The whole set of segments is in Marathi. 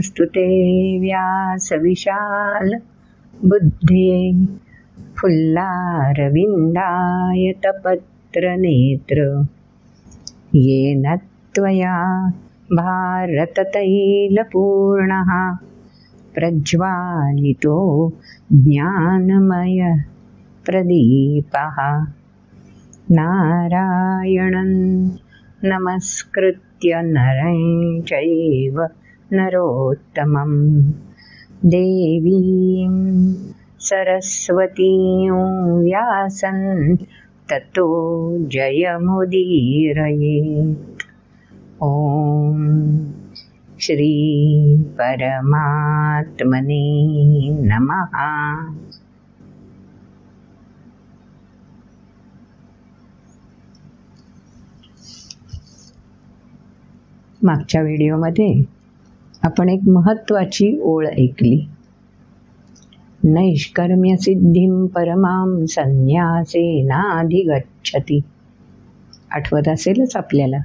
नमोऽस्तुते व्यासविशाल बुद्धे फुल्लारविन्दायतपत्रनेत्र येन त्वया भारततैलपूर्णः प्रज्वालितो ज्ञानमयः प्रदीपः नारायणं नमस्कृत्य नरं चैव नरोत्तमं देवीं सरस्वतीं व्यासं ततो जयमुदीरयेत्। ॐ श्री परमात्मने नमः। मागच्या व्हिडिओमध्ये आपण एक महत्त्वाची ओळ ऐकली। नैष्कर्म्य सिद्धिं परमां संन्यासेनाधिगच्छति। आठवत असेलच आपल्याला।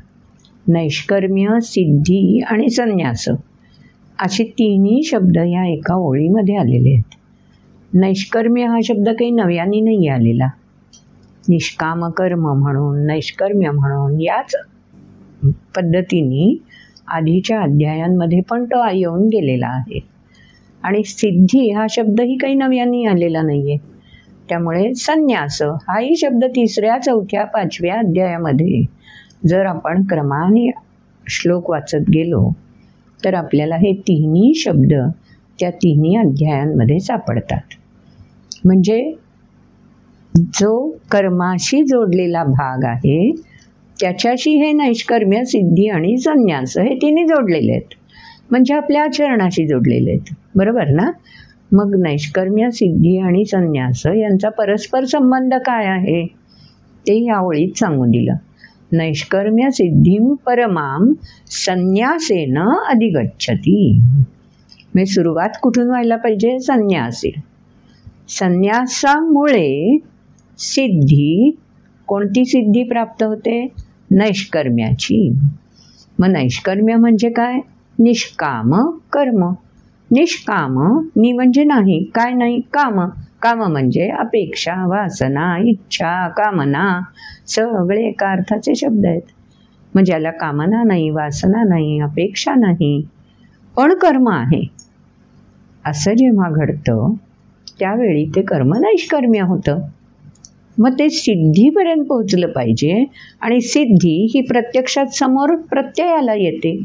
नैष्कर्म्य, सिद्धी आणि संन्यास असे तिन्ही शब्द या एका ओळीमध्ये आलेले आहेत। नैष्कर्म्य हा शब्द काही नव्याने नाही आलेला। निष्काम कर्म म्हणून, नैष्कर्म्य म्हणून याच पद्धतीने आधीच्या अध्यायांमध्ये पण तो येऊन गेलेला आहे। आणि सिद्धी हा शब्दही काही नव्याने आलेला नाही आहे। त्यामुळे संन्यास हाही शब्द 3ऱ्या, 4थ्या, 5व्या अध्यायामध्ये जर आपण क्रमाने श्लोक वाचत गेलो तर आपल्याला हे तिन्ही शब्द त्या तिन्ही अध्यायांमध्ये सापडतात। म्हणजे जो कर्माशी जोडलेला भाग आहे त्याच्याशी हे नैष्कर्म्य, सिद्धी आणि संन्यास हे तिन्ही जोडलेले आहेत। म्हणजे आपल्या आचरणाशी जोडलेले आहेत, बरोबर ना? मग नैष्कर्म्य, सिद्धी आणि संन्यास यांचा परस्पर संबंध काय आहे ते या ओळीत सांगून दिलं। नैष्कर्म्य सिद्धिं परमां संन्यासेन अधिगच्छति। मी सुरुवात कुठून व्हायला पाहिजे? संन्यासी। संन्यासामुळे सिद्धी, कोणती सिद्धी प्राप्त होते? नैष्कर्म्याची। मग नैष्कर्म्य म्हणजे काय? निष्काम कर्म। निष्काम, नि म्हणजे नाही, काय नाही, काम। काम म्हणजे अपेक्षा, वासना, इच्छा, कामना सगळे एका अर्थाचे शब्द आहेत। म्हणजे याला कामना नाही, वासना नाही, अपेक्षा नाही, पण कर्म आहे असं जेव्हा घडतं त्यावेळी ते कर्म नैष्कर्म्य होतं। मग ते सिद्धीपर्यंत पोहोचलं पाहिजे आणि सिद्धी ही प्रत्यक्षात समोर प्रत्ययाला येते।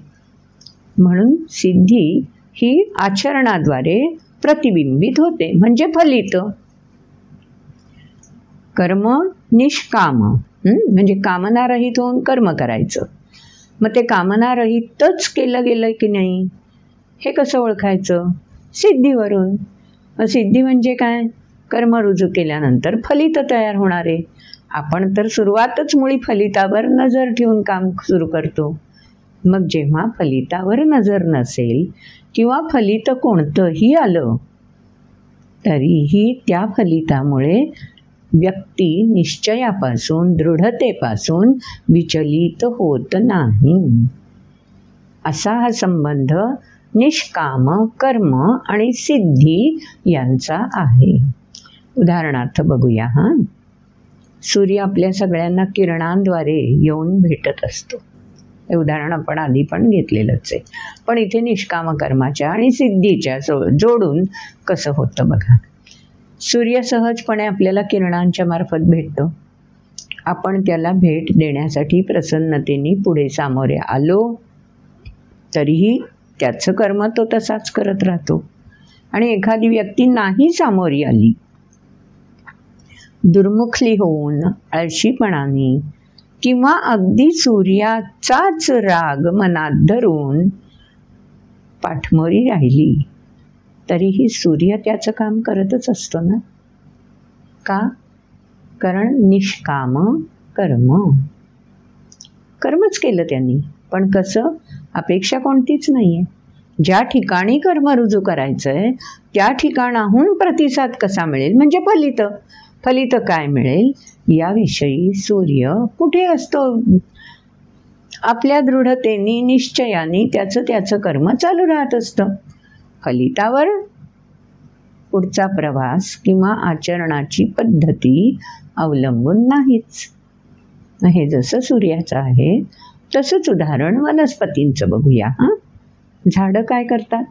म्हणून सिद्धी ही आचरणाद्वारे प्रतिबिंबित होते, म्हणजे फलित। कर्म निष्काम, म्हणजे कामनारहित होऊन कर्म करायचं। मग ते कामनारहितच केलं गेलं की नाही हे कसं ओळखायचं? सिद्धीवरून। मग सिद्धी म्हणजे काय? कर्म रुजू केल्यानंतर फलित तयार होणारे। आपण तर सुरुवातच मुळी फलितावर नजर ठेवून काम सुरू करतो। मग जेव्हा फलितावर नजर नसेल किंवा फलित कोणतंही आलं तरीही त्या फलितामुळे व्यक्ती निश्चयापासून, दृढतेपासून विचलित होत नाही। असा हा संबंध निष्काम कर्म आणि सिद्धी यांचा आहे। उदाहरणार्थ बघूया। सूर्य आपल्या सगळ्यांना किरणांद्वारे येऊन भेटत असतो। हे उदाहरण आपण आधी पण घेतलेलंच आहे। पण इथे निष्काम कर्माच्या आणि सिद्धीच्या जोडून कसं होतं बघा। सूर्य सहजपणे आपल्याला किरणांच्या मार्फत भेटतो। आपण त्याला भेट देण्यासाठी प्रसन्नतेने पुढे सामोरे आलो तरीही त्याचं कर्म तो तसाच करत राहतो। आणि एखादी व्यक्ती नाही सामोरी आली, दुर्मुखली होऊन, आळशीपणाने किंवा अगदी सूर्याचाच राग मनात धरून पाठमोरी राहिली तरीही सूर्य त्याचं काम करतच असतो ना? का? कारण निष्काम कर्मच केलं त्यांनी। पण कसं? अपेक्षा कोणतीच नाही आहे। ज्या ठिकाणी कर्म रुजू करायचं आहे त्या ठिकाणाहून प्रतिसाद कसा मिळेल, म्हणजे फलित काय मिळेल याविषयी सूर्य कुठे असतो आपल्या दृढतेने निश्चयाने त्याचं कर्म चालू राहत असतं. फलितावर पुढचा प्रवास किंवा आचरणाची पद्धती अवलंबून नाहीच. हे जसं सूर्याचं आहे तसंच उदाहरण वनस्पतींचं बघूया. झाडं काय करतात?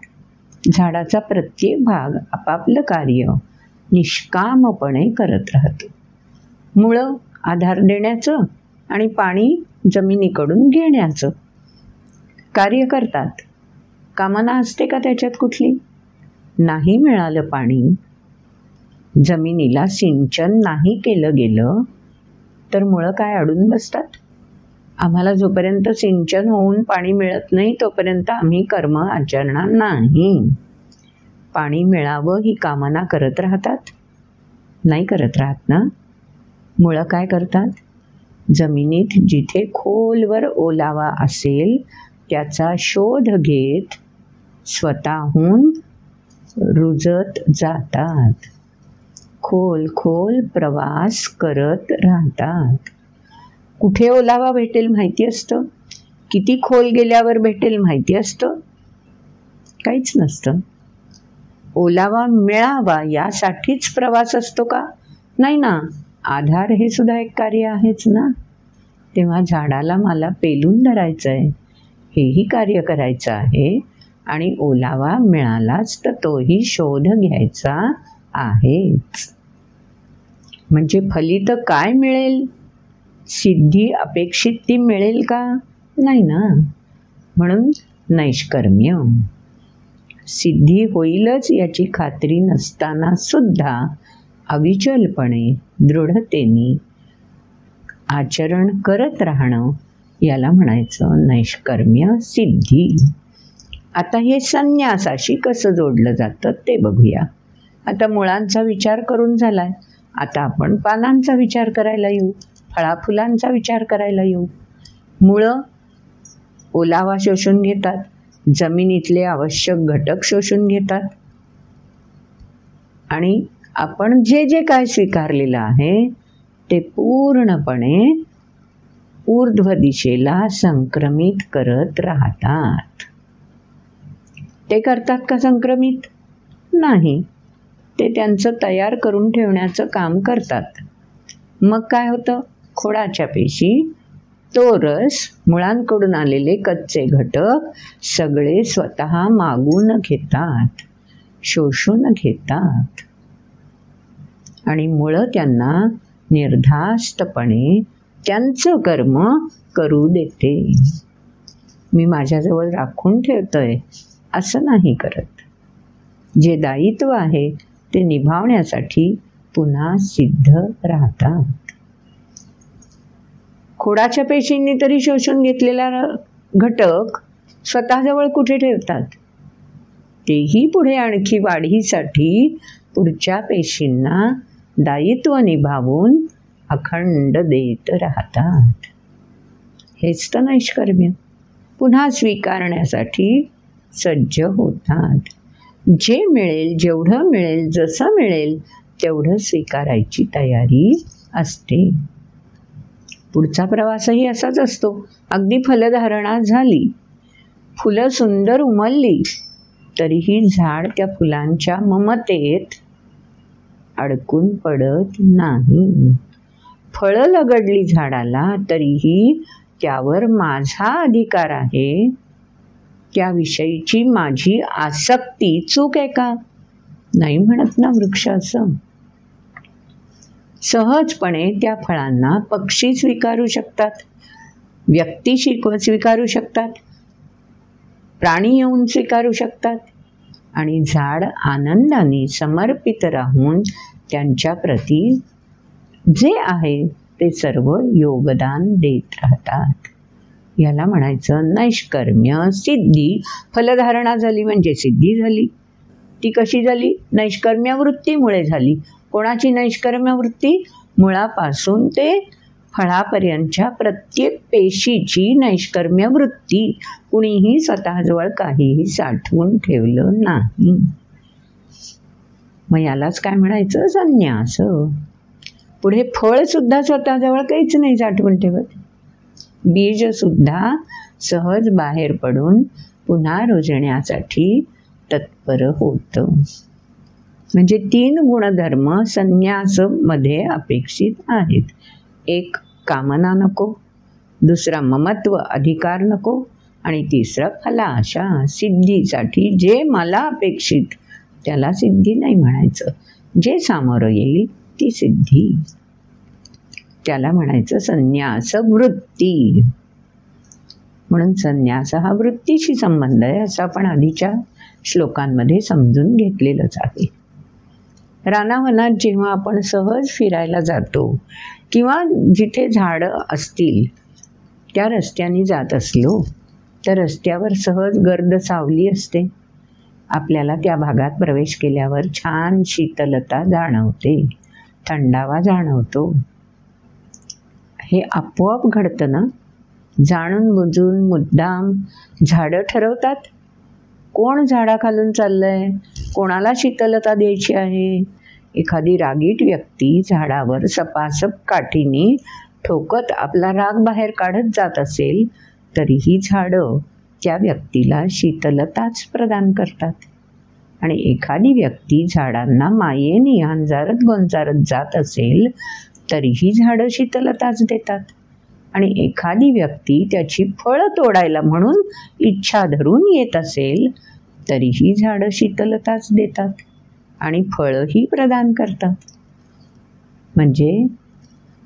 झाडाचा प्रत्येक भाग आपापलं कार्य निष्कामपणे करत राहतो. मुळं आधार देण्याचं आणि पाणी जमिनीकडून घेण्याचं कार्य करतात. कामना असते का त्याच्यात कुठली? नाही मिळालं पाणी, जमिनीला सिंचन नाही केलं गेलं तर मुळं काय अडून बसतात? आम्हाला जोपर्यंत सिंचन होऊन पाणी मिळत नाही तोपर्यंत आम्ही कर्म आचरणार नाही. पाणी मिळावं ही कामना करत राहतात? नाही करत राहत ना. मुळं काय करतात? जमिनीत जिथे खोलवर ओलावा असेल त्याचा शोध घेत स्वतःहून रुजत जातात. खोल खोल प्रवास करत राहतात. कुठे ओलावा भेटेल माहिती असतं? किती खोल गेल्यावर भेटेल माहिती असतं? काहीच नसतं. ओलावा मिळावा यासाठीच प्रवास असतो का? नाही ना. आधार हे सुद्धा एक कार्य आहेच ना. तेव्हा झाडाला मला पेलून धरायचं आहे, हेही कार्य करायचं आहे आणि ओलावा मिळालाच तर तोही शोध घ्यायचा आहेच. म्हणजे फलित काय मिळेल? सिद्धी अपेक्षित ती मिळेल का? नाही ना. म्हणून नैष्कर्म्य. सिद्धी होईलच याची खात्री नसताना सुद्धा अविचलपणे दृढतेने आचरण करत राहणं याला म्हणायचं नैष्कर्म्य सिद्धी. आता हे संन्यासाशी कसं जोडलं जातं ते बघूया. आता मुळांचा विचार करून झालाय, आता आपण पानांचा विचार करायला येऊ, फळाफुलांचा विचार करायला येऊ. मुळं ओलावा शोषून घेतात, जमिनीतले आवश्यक घटक शोषून घेतात आणि आपण जे जे काय स्वीकारलेलं आहे ते पूर्णपणे ऊर्ध्व दिशेला संक्रमित करत राहतात. ते करतात का संक्रमित? नाही. ते त्यांचं तयार करून ठेवण्याचं काम करतात. मग काय होतं? खोडाच्या पेशी तो रस, मुळांकडून आलेले कच्चे घटक सगळे स्वतः मागून घेतात, शोषून घेतात आणि मुळं त्यांना निर्धास्तपणे त्यांचं कर्म करू देते. मी माझ्याजवळ राखून ठेवतोय असं नाही करत. जे दायित्व आहे ते निभावण्यासाठी पुन्हा सिद्ध राहतात. खोडाच्या पेशींनी तरी शोषून घेतलेला घटक स्वतःजवळ कुठे ठेवतात? तेही पुढे आणखी वाढीसाठी पुढच्या पेशींना दायित्व निभावून अखंड देत राहतात. हेच तर नैष्कर्म्य. पुन्हा स्वीकारण्यासाठी सज्ज होतात. जे मिळेल, जेवढं मिळेल, जसं मिळेल तेवढं स्वीकारायची तयारी असते. पुढचा प्रवासही असाच असतो. अगदी फलधारणा झाली, फुलं सुंदर उमलली, तरीही झाड त्या फुलांच्या ममतेत अडकून पडत नाही. फळं लगडली झाडाला तरीही त्यावर माझा अधिकार आहे, त्याविषयीची माझी आसक्ती चूक आहे का? नाही म्हणत ना वृक्ष असं. सहजपणे त्या फळांना पक्षी स्वीकारू शकतात, व्यक्ती स्वीकारू शकतात, प्राणी येऊन स्वीकारू शकतात आणि झाड आनंदाने समर्पित राहून त्यांच्या प्रती जे आहे ते सर्व योगदान देत राहतात. याला म्हणायचं नैष्कर्म्य सिद्धी. फलधारणा झाली म्हणजे सिद्धी झाली. ती कशी झाली? नैष्कर्म्य वृत्तीमुळे झाली. कोणाची नैष्कर्म्य वृत्ती? मुळापासून ते फळापर्यंतच्या प्रत्येक पेशीची नैष्कर्म्य वृत्ती. कुणीही स्वतःजवळ काहीही साठवून ठेवलं नाही. मग यालाच काय म्हणायचं? संन्यास. पुढे फळ सुद्धा स्वतःजवळ काहीच नाही साठवून ठेवत. बीजसुद्धा सहज बाहेर पडून पुन्हा रुजण्यासाठी तत्पर होतं. म्हणजे 3 गुणधर्म संन्यासमध्ये अपेक्षित आहेत. एक, कामना नको. दुसरा, ममत्व, अधिकार नको. आणि तिसरं, फलाशा, सिद्धीसाठी जे मला अपेक्षित त्याला सिद्धी नाही म्हणायचं. जे सामोरं येईल ती सिद्धी, त्याला म्हणायचं संन्यास वृत्ती. म्हणून संन्यास हा वृत्तीशी संबंध आहे असं आपण आधीच्या श्लोकांमध्ये समजून घेतलेलंच आहे. रानावनात जेव्हा आपण सहज फिरायला जातो किंवा जिथे झाडं असतील त्या रस्त्याने जात असलो तर रस्त्यावर सहज गर्द सावली असते. आपल्याला त्या भागात प्रवेश केल्यावर छान शीतलता जाणवते, थंडावा जाणवतो. हे आपोआप घडतं ना? जाणून बुजून मुद्दाम झाडं ठरवतात कोण झाडाखालून चाललंय, कोणाला शीतलता द्यायची आहे. एखादी रागीट व्यक्ती झाडावर सपासप काठीने ठोकत आपला राग बाहेर काढत जात असेल तरीही झाडं त्या व्यक्तीला शीतलताच प्रदान करतात. आणि एखादी व्यक्ती झाडांना मायेने हंजारत गोंजारत जात असेल तरीही झाडं शीतलताच देतात. आणि एखादी व्यक्ती त्याची फळं तोडायला म्हणून इच्छा धरून येत असेल तरीही झाडं शीतलताच देतात आणि फळंही प्रदान करतात. म्हणजे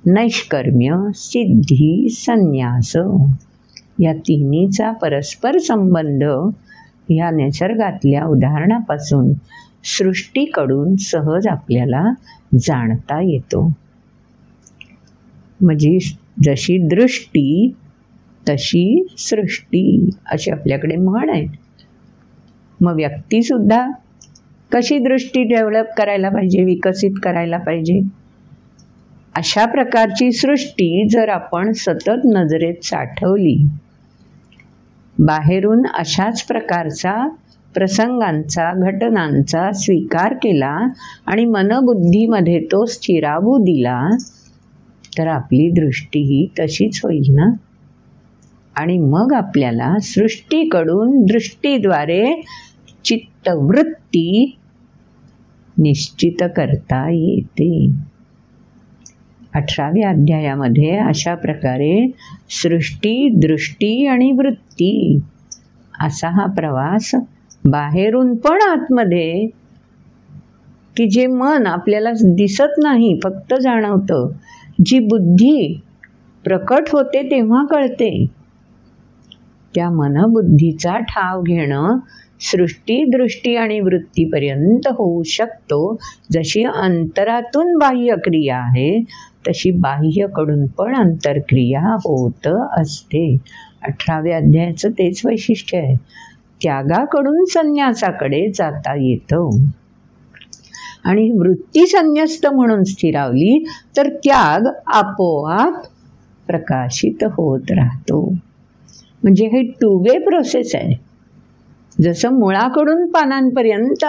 नैष्कर्म्य, सिद्धी, संन्यास या तिन्हीचा परस्पर संबंध ह्या निसर्गातल्या उदाहरणापासून सृष्टीकडून सहज आपल्याला जाणता येतो. म्हणजे जशी दृष्टी तशी सृष्टी अशी आपल्याकडे म्हण आहे. मग व्यक्तीसुद्धा कशी दृष्टी डेव्हलप करायला पाहिजे, विकसित करायला पाहिजे. अशा प्रकारची सृष्टी जर आपण सतत नजरेत साठवली, बाहेरून अशाच प्रकारचा प्रसंगांचा, घटनांचा स्वीकार केला आणि मनबुद्धीमध्ये तो स्थिरावू दिला तर आपली दृष्टीही तशीच होईल ना. आणि मग आपल्याला सृष्टीकडून दृष्टीद्वारे चित्तवृत्ती निश्चित करता येते. 18व्या अध्यायामध्ये अशा प्रकारे सृष्टी, दृष्टी आणि वृत्ती असा हा प्रवास बाहेरून पण आतमध्ये, की जे मन आपल्याला दिसत नाही फक्त जाणवतं, जी बुद्धी प्रकट होते तेव्हा कळते, त्या मनबुद्धीचा ठाव घेणं सृष्टी, दृष्टी आणि वृत्तीपर्यंत होऊ शकतो. जशी अंतरातून बाह्य क्रिया आहे तशी बाह्यकडून पण अंतरक्रिया होत असते. 18व्या अध्यायाचं तेच वैशिष्ट्य आहे. त्यागाकडून संन्यासाकडे जाता येतं. आणि वृत्ती संन्यस्त म्हणून स्थिरावली तर त्याग आपोआप प्रकाशित होत राहतो. म्हणजे हे 2 वे प्रोसेस आहे. जसं मुळाकडून पानांपर्यंत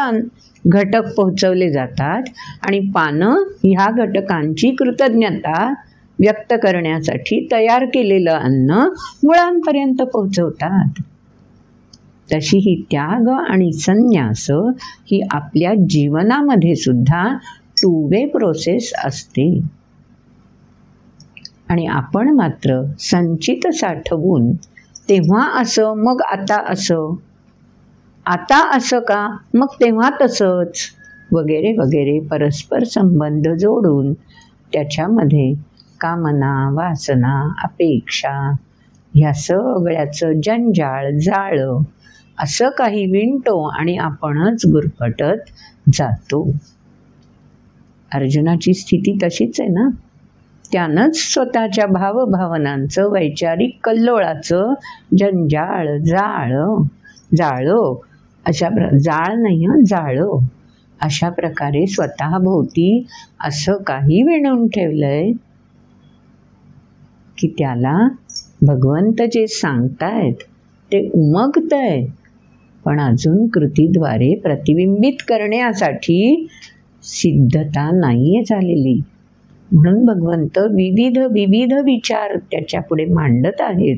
घटक पोहोचवले जातात आणि पानं ह्या घटकांची कृतज्ञता व्यक्त करण्यासाठी तयार केलेलं अन्न मुळांपर्यंत पोहोचवतात, तशी ही त्याग आणि संन्यास ही आपल्या जीवनामध्ये सुद्धा 2 वे प्रोसेस असते. आणि आपण मात्र संचित साठवून तेव्हा असं मग आता असं, आता असं का मग तेव्हा तसंच वगैरे वगैरे परस्पर संबंध जोडून त्याच्यामध्ये कामना, वासना, अपेक्षा ह्या सगळ्याचं जंजाळ, जाळं असं काही विणतो आणि आपणच गुरफटत जातो. अर्जुनाची स्थिती तशीच आहे ना. त्यानंच स्वतःच्या भावभावनांचं, वैचारिक कल्लोळाचं जंजाळ, जाळं अशा जाळ नाही जाळं अशा प्रकारे स्वतःभोवती असं काही विणून ठेवलंय की त्याला भगवंत जे सांगतायत ते उमगतंय, पण अजून कृतीद्वारे प्रतिबिंबित करण्यासाठी सिद्धता नाही आहे झालेली. म्हणून भगवंत विविध विविध विचार त्याच्या पुढे मांडत आहेत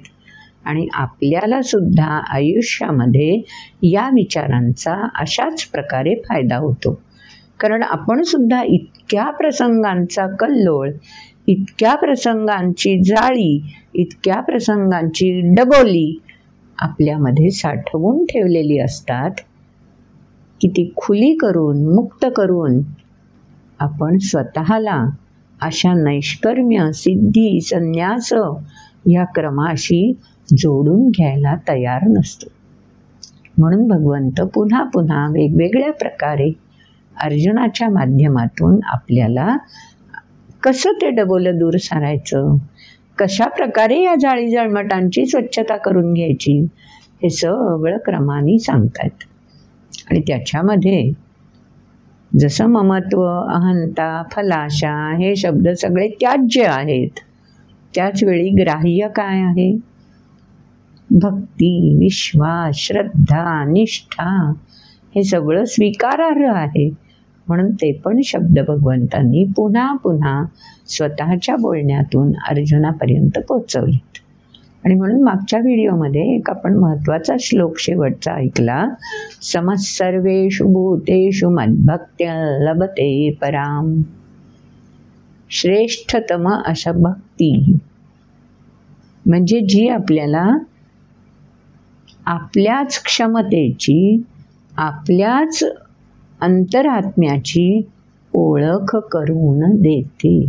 आणि आपल्याला सुद्धा आयुष्यामध्ये या विचारांचा अशाच प्रकारे फायदा होतो. कारण आपण सुद्धा इतक्या प्रसंगांचा कल्लोळ, इतक्या प्रसंगांची जाळी, इतक्या प्रसंगांची डबोली आपल्यामध्ये साठवून ठेवलेली असतात की ती खुली करून, मुक्त करून आपण स्वतःला अशा नैष्कर्म्य, सिद्धी, संन्यास या क्रमाशी जोडून घ्यायला तयार नसतो. म्हणून भगवंत पुन्हा पुन्हा वेगवेगळ्या प्रकारे अर्जुनाच्या माध्यमातून आपल्याला कसं ते डबोलं दूर सारायचं, कशा प्रकारे या जाळी जळमटांची स्वच्छता करून घ्यायची, हे सगळं क्रमाने सांगतात. आणि त्याच्यामध्ये जसं ममत्व, अहंता, फलाशा हे शब्द सगळे त्याज्य आहेत, त्याचवेळी ग्राह्य काय आहे? भक्ती, विश्वास, श्रद्धा, निष्ठा हे सगळं स्वीकारार्ह आहे. म्हणून ते पण शब्द भगवंतांनी पुन्हा पुन्हा स्वतःच्या बोलण्यातून अर्जुनापर्यंत पोचवलेत. आणि म्हणून मागच्या व्हिडिओमध्ये एक आपण महत्त्वाचा श्लोक शेवटचा ऐकला, समस्सर्वेषु भूतेषु मद्भक्त्या लभते पराम. श्रेष्ठतम अशा भक्ती म्हणजे जी आपल्याला आपल्याच क्षमतेची, आपल्याच अंतरात्म्याची ओळख करून देते.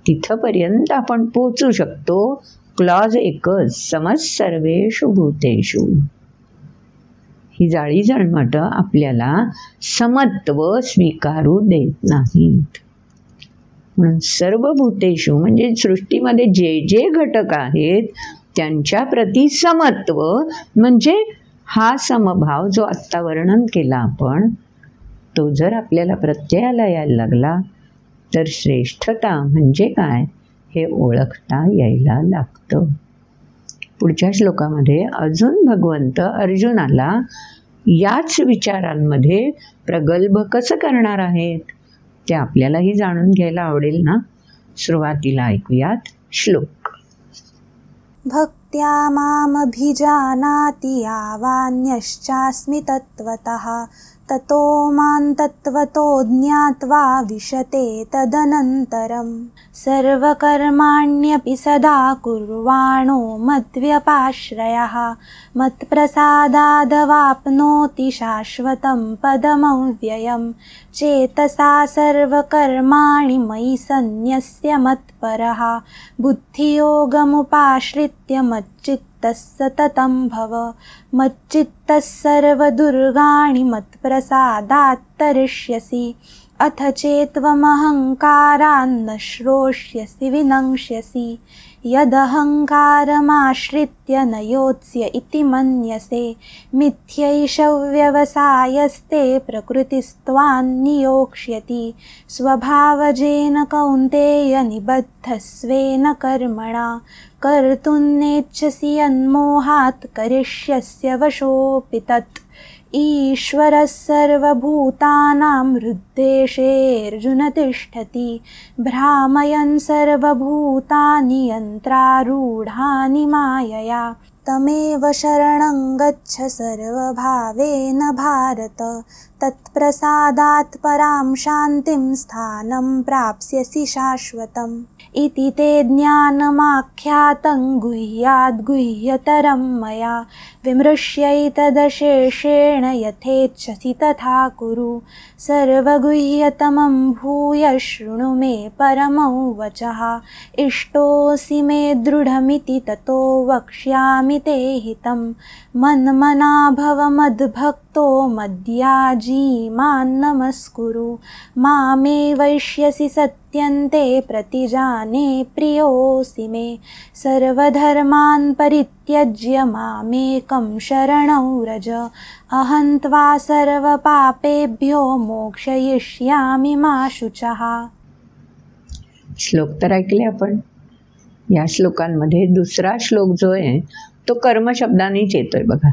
तिथपर्यंत आपण पोचू शकतो. क्लॉज एकच, समस्सर्वेषु भूतेषु. ही जाळी जळमट आपल्याला समत्व स्वीकारू देत नाहीत. म्हणून सर्व भूतेषु म्हणजे सृष्टीमध्ये जे जे घटक आहेत त्यांच्या प्रती समत्व म्हणजे हा समभाव जो आत्ता वर्णन केला आपण, तो जर आपल्याला प्रत्ययाला यायला लागला तर श्रेष्ठता म्हणजे काय हे ओळखता यायला लागतं. पुढच्या श्लोकामध्ये अजून भगवंत अर्जुनाला याच विचारांमध्ये प्रगल्भ कसं करणार आहेत ते आपल्यालाही जाणून घ्यायला आवडेल ना. सुरुवातीला ऐकूयात श्लोक. भक्त्या मामभिजानाति यावान्यश्चास्मि तत्त्वतः ततो मां तत्त्वतो ज्ञात्वा विशते तदनन्तरम्. सर्वकर्माण्यपि सदा कुर्वाणो मद्व्यपाश्रयः मत्प्रसादादवाप्नोति शाश्वतं पदमव्ययम्. चेतसा सर्वकर्माणि मयि सन्न्यस्य मत्परः बुद्धियोगमुपाश्रित्य मच्चित्तः सततं भव. मच्चित्तः सर्वदुर्गाणि मत्प्रसादात् तरिष्यसि. अथ चेत्त्वमहङ्कारान्न श्रोष्यसि विनङ्क्ष्यसि. यदहङ्कारमाश्रित्य न योत्स्य इति मन्यसे. मिथ्यैष व्यवसायस्ते प्रकृतिस्त्वान्नियोक्ष्यति. स्वभावजेन कौन्तेय निबद्धस्वेन कर्मणा. कर्तुं नेच्छसि यन्मोहात् करिष्यस्य वशोऽपि तत्. ईश्वरः सर्वभूतानां हृद्देशेऽर्जुन तिष्ठति. भ्रामयन् सर्वभूतानि यन्त्रारूढानि मायया. तमेव शरणं गच्छ सर्वभावेन भारत. तत्प्रसादात् परां शान्तिं स्थानं प्राप्स्यसि शाश्वतम्. इति ते ज्ञानमाख्यातं गुह्याद् गुह्यतरं मया. विमृश्यैतदशेषेण यथेच्छसि तथा कुरु. सर्वगुह्यतमं भूय शृणु मे परमं वचः. इष्टोऽसि मे दृढमिति ततो वक्ष्यामि ते हितं. मन्मना भव मद्भक्तो मद्याजी मां नमस्कुरु. मामे वैष्यसि सत्यन्ते प्रतिजाने प्रियोऽसि मे. सर्वधर्मान् परित्यज्य मामेकं शरणं व्रज. अहं त्वा सर्वपापेभ्यो मोक्षयिष्यामि मा शुचः. श्लोक तर ऐकले आपण. या श्लोकांमध्ये दुसरा श्लोक जो आहे तो कर्म शब्दानेच येतोय बघा.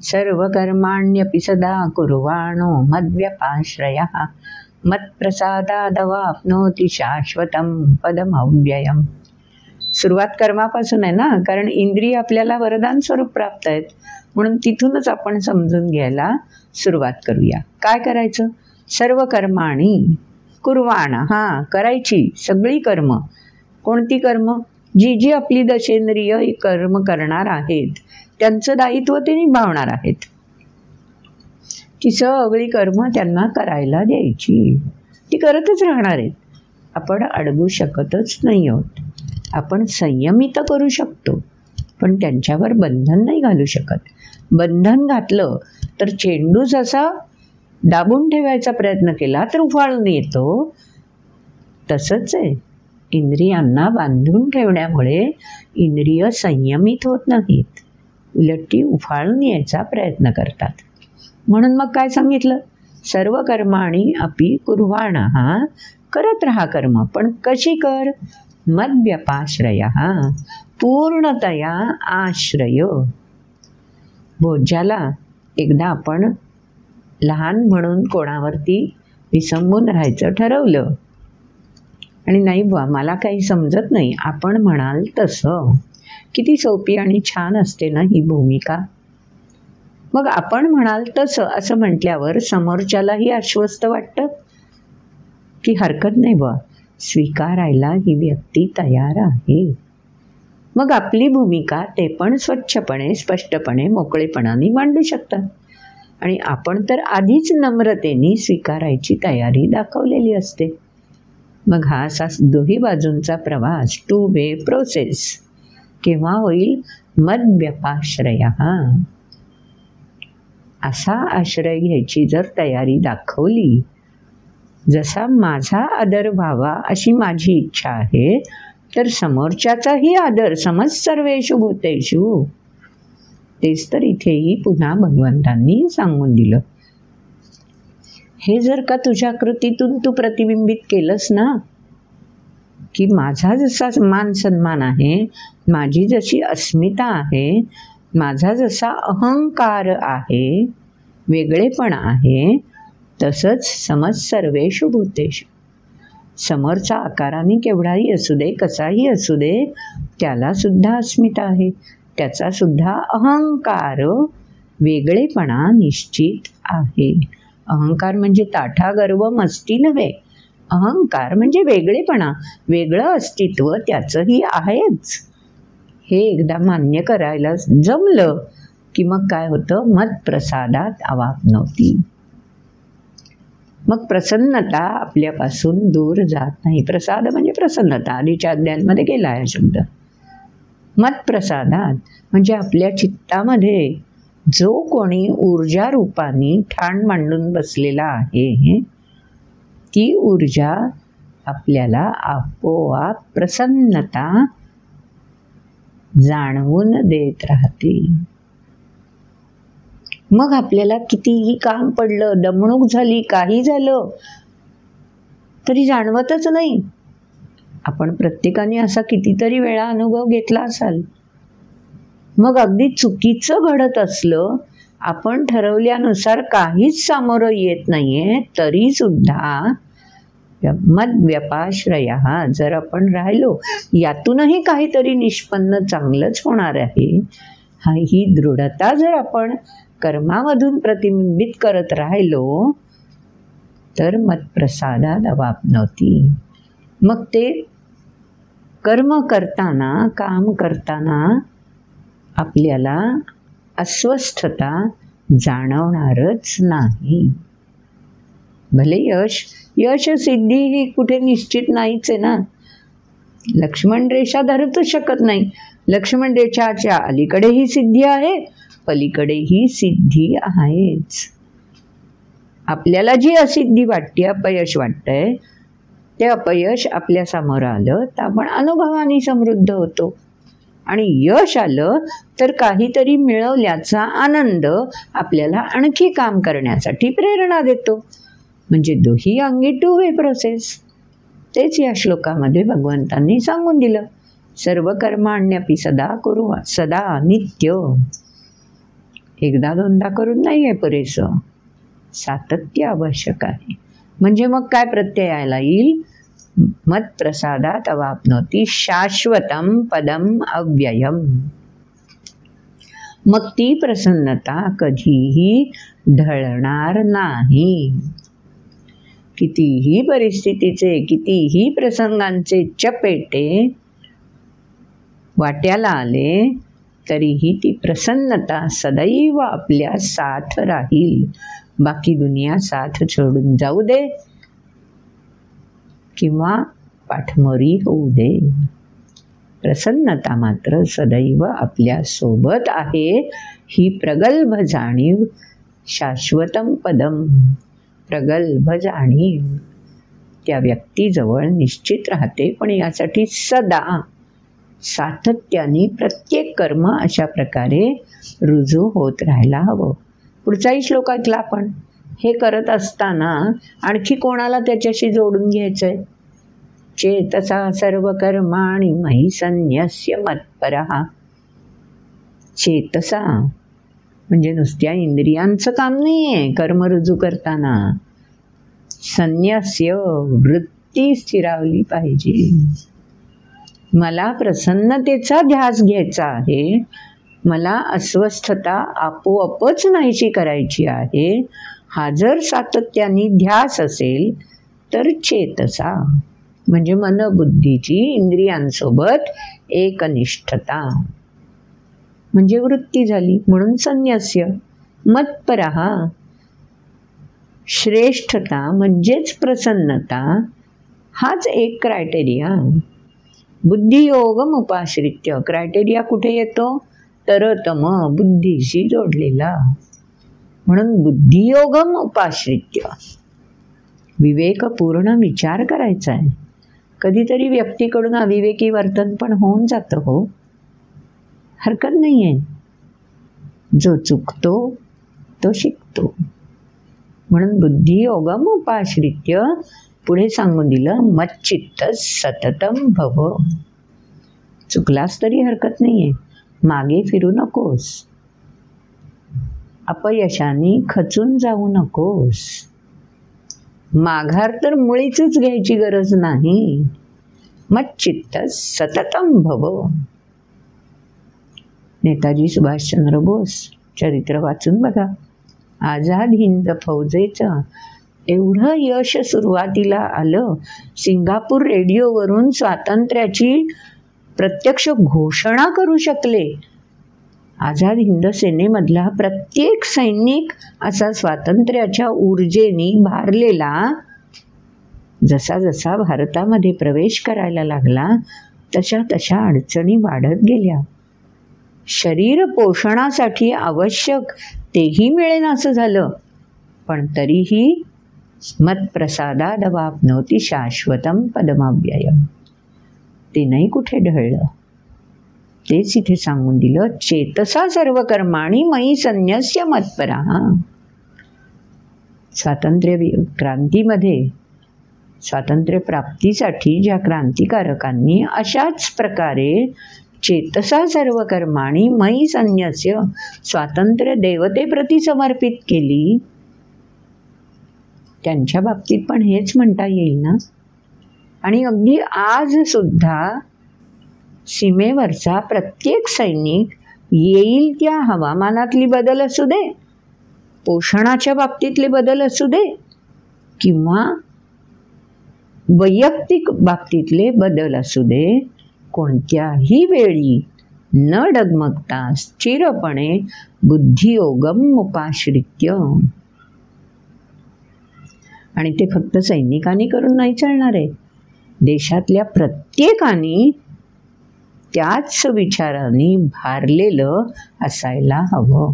सर्व कर्माण्यपि सदा कुर्वाणो मद्व्यपाश्रयः मत्प्रसादादवाप्नोति शाश्वतं पदमव्ययम्. सुरुवात कर्मापासून आहे ना, कारण इंद्रिय आपल्याला वरदान स्वरूप प्राप्त आहेत. म्हणून तिथूनच आपण समजून घ्यायला सुरुवात करूया. काय करायचं? सर्व कर्माणी कुर्वाणा. करायची सगळी कर्म. कोणती कर्म? जी जी आपली दशेंद्रिय कर्म करणार आहेत त्यांचं दायित्व ते निभावणार आहेत. ती सगळी कर्म त्यांना करायला द्यायची. ती करतच राहणार आहेत. आपण अडवू शकतच नाही आहोत. आपण संयमित करू शकतो, पण त्यांच्यावर बंधन नाही घालू शकत. बंधन घातलं तर चेंडू जसा दाबून ठेवायचा प्रयत्न केला तर उफाळून येतो, तसंच आहे. इंद्रियांना बांधून ठेवण्यामुळे इंद्रिय संयमित होत नाहीत, उलट ती उफाळून यायचा प्रयत्न करतात. म्हणून मग काय सांगितलं? सर्व कर्माणी अपि कुर्वाणः. करत राहा कर्म, पण कशी कर? मद्व्यपाश्रय. पूर्णतया आश्रय. भोज्याला एकदा आपण लहान म्हणून कोणावरती विसंबून राहायचं ठरवलं आणि नाही बुवा मला काही समजत नाही, आपण म्हणाल तसं. किती सोपी आणि छान असते ना ही भूमिका. मग आपण म्हणाल तसं असं म्हटल्यावर समोरच्यालाही आश्वस्त वाटतं की हरकत नाही बुवा, स्वीकारायला ही व्यक्ती तयार आहे. मग आपली भूमिका ते पण स्वच्छपणे, स्पष्टपणे, मोकळेपणाने मांडू शकतात. आणि आपण तर आधीच नम्रतेने स्वीकारायची तयारी दाखवलेली असते. मग हा असा दोही बाजूंचा प्रवास, 2 वे प्रोसेस केव्हा होईल? मद्व्यपाश्रय. असा आश्रय घ्यायची जर तयारी दाखवली, जसा माझा आदर व्हावा अशी माझी इच्छा आहे, तर समोरच्याचाही आदर समज सर्वेषु भूतेषु. तेच तर इथेही पुन्हा भगवंतांनी सांगून दिलं. हे जर का तुझ्या कृतीतून तू प्रतिबिंबित केलंस ना, की माझा जसा मान सन्मान आहे, माझी जशी अस्मिता आहे, माझा जसा अहंकार आहे, वेगळेपण आहे, तसंच समज सर्वेषु भूतेषु. समोरचा आकाराने केवढाही असू दे, कसाही असू दे, त्याला सुद्धा अस्मिता आहे, त्याचा सुद्धा अहंकार, वेगळेपणा निश्चित आहे. अहंकार म्हणजे ताठा गर्व मस्ती नव्हे. अहंकार म्हणजे वेगळेपणा, वेगळं अस्तित्व त्याचंही आहेच. हे एकदा मान्य करायला जमलं की मग काय होतं? मत्प्रसादात अवाप्नोति. मग प्रसन्नता आपल्यापासून दूर जात नाही. प्रसाद म्हणजे प्रसन्नता. आधीच्या अध्यायांमध्ये गेला आहे शब्द. मत्प्रसादात म्हणजे आपल्या चित्तामध्ये जो कोणी ऊर्जा रूपाने ठाण मांडून बसलेला आहे, ती ऊर्जा आपल्याला आपोआप प्रसन्नता जाणवून देत राहते. मग आपल्याला कितीही काम पडलं, दमणूक झाली, काही झालं तरी जाणवतच नाही. आपण प्रत्येकाने असा कितीतरी वेळा अनुभव घेतला असाल. मग अगदी चुकीचं घडत असलं, आपण ठरवल्यानुसार काहीच सामोरं येत नाहीये, तरी सुद्धा मद्व्यपाश्रय जर आपण राहिलो, यातूनही काहीतरी निष्पन्न चांगलंच होणार आहे, ही दृढता जर आपण कर्मामधून प्रतिबिंबित करत राहिलो, तर मत्प्रसादात अवाप्नोति. मग ते कर्म करताना, काम करताना आपल्याला अस्वस्थता जाणवणारच नाही. भले यश सिद्धी ही कुठे निश्चित नाहीच आहे ना. लक्ष्मण रेषा धरतच शकत नाही. लक्ष्मण रेषाच्या अलीकडेही सिद्धी आहे, पलीकडेही सिद्धी आहेच. आपल्याला जी असिद्धी वाटते, अपयश वाटतंय, ते अपयश आपल्या समोर आलं तर आपण अनुभवाने समृद्ध होतो. आणि यश आलं तर काहीतरी मिळवल्याचा आनंद आपल्याला आणखी काम करण्यासाठी प्रेरणा देतो. म्हणजे दोही अंगी 2 वे प्रोसेस. तेच या श्लोकामध्ये भगवंतांनी सांगून दिलं. सर्व कर्माण्यपि सदा कुरु, सदा नित्य. एकदा दोनदा करून नाही आहे पुरेसं, सातत्य आवश्यक आहे. म्हणजे मग काय प्रत्यय यायला येईल? मत्प्रसादात अवाप्नोति शाश्वतम पदम अव्ययम. मग ती प्रसन्नता कधीही ढळणार नाही. कितीही परिस्थितीचे, कितीही प्रसंगांचे चपेटे वाट्याला आले तरीही ती प्रसन्नता सदैव आपल्या साथ राहील. बाकी दुनिया साथ सोडून जाऊ दे किंवा पाठमोरी होऊ दे, प्रसन्नता मात्र सदैव आपल्या सोबत आहे. ही प्रगल्भ जाणीव शाश्वतम पदम, प्रगल्भ जाणीव त्या व्यक्तीजवळ निश्चित राहते. पण यासाठी सदा सातत्याने प्रत्येक कर्म अशा प्रकारे रुजू होत राहायला हवं. पुढचाही श्लोक ऐकला आपण. हे करत असताना आणखी कोणाला त्याच्याशी जोडून घ्यायचंय? चेतसा सर्व कर्माणि मयि संन्यस्य मत्परः. चेतसा म्हणजे नुसत्या इंद्रियांचं काम नाही आहे कर्म रुजू करताना. संन्यस्य वृत्ती स्थिरावली पाहिजे. मला प्रसन्नतेचा ध्यास घ्यायचा आहे, मला अस्वस्थता आपोआपच नाहीशी करायची आहे. हा जर सातत्याने ध्यास असेल तर चेतसा म्हणजे मनबुद्धीची इंद्रियांसोबत एकनिष्ठता म्हणजे वृत्ती झाली. म्हणून संन्यस्य. मत्परः श्रेष्ठता म्हणजेच प्रसन्नता, हाच एक क्रायटेरिया. बुद्धियोगम उपाश्रित्य. क्रायटेरिया कुठे येतो? तरतम बुद्धीशी जोडलेला. म्हणून बुद्धियोगम उपाश्रित्य विवेकपूर्ण विचार करायचा आहे. कधीतरी व्यक्तीकडून अविवेकी वर्तन पण होऊन जातं हो, हरकत नाही आहे. जो चुकतो तो शिकतो. म्हणून बुद्धियोगम उपाश्रित्य पुढे सांगून दिलं मच्चित्त सततम भव. चुकलास तरी हरकत नाही आहे, मागे फिरू नकोस, अपयशाने खचून जाऊ नकोस. माघार तर मुळीच घ्यायची गरज नाही. मच्चित्त सततम भव. नेताजी सुभाषचंद्र बोस चरित्र वाचून बघा. आझाद हिंद फौजेचं एवढं यश सुरुवातीला आलं. सिंगापूर रेडिओवरून स्वातंत्र्याची प्रत्यक्ष घोषणा करू शकले. आझाद हिंद सेनेमधला प्रत्येक सैनिक असा स्वातंत्र्याच्या ऊर्जेने भारलेला. जसा जसा भारतामध्ये प्रवेश करायला लागला तशा तशा अडचणी वाढत गेल्या. शरीर पोषणासाठी आवश्यक तेही मिळेनासं झालं. पण तरीही मत्प्रसादाद अवाप्नोति शाश्वतम पदमव्ययम. ते नाही कुठे ढळलं. तेच इथे सांगून दिलं. चेतसा सर्व कर्माणि मयि संन्यस्य मत्परः. स्वातंत्र्य क्रांतीमध्ये स्वातंत्र्य प्राप्तीसाठी ज्या क्रांतिकारकांनी अशाच प्रकारे चेतसा सर्व कर्माणि मयि संन्यस्य स्वातंत्र्य देवतेप्रती समर्पित केली, त्यांच्या बाबतीत पण हेच म्हणता येईल ना. आणि अगदी आज सुद्धा सीमेवरचा प्रत्येक सैनिक येईल त्या हवामानातली बदल असू दे, पोषणाच्या बाबतीतले बदल असू दे किंवा वैयक्तिक बाबतीतले बदल असू दे, कोणत्याही वेळी न डगमगता स्थिरपणे बुद्धियोगम उपाश्रित्य. आणि ते फक्त सैनिकांनी करून नाही चालणार आहे. देशातल्या प्रत्येकाने त्याच विचारांनी भारलेलं असायला हवं,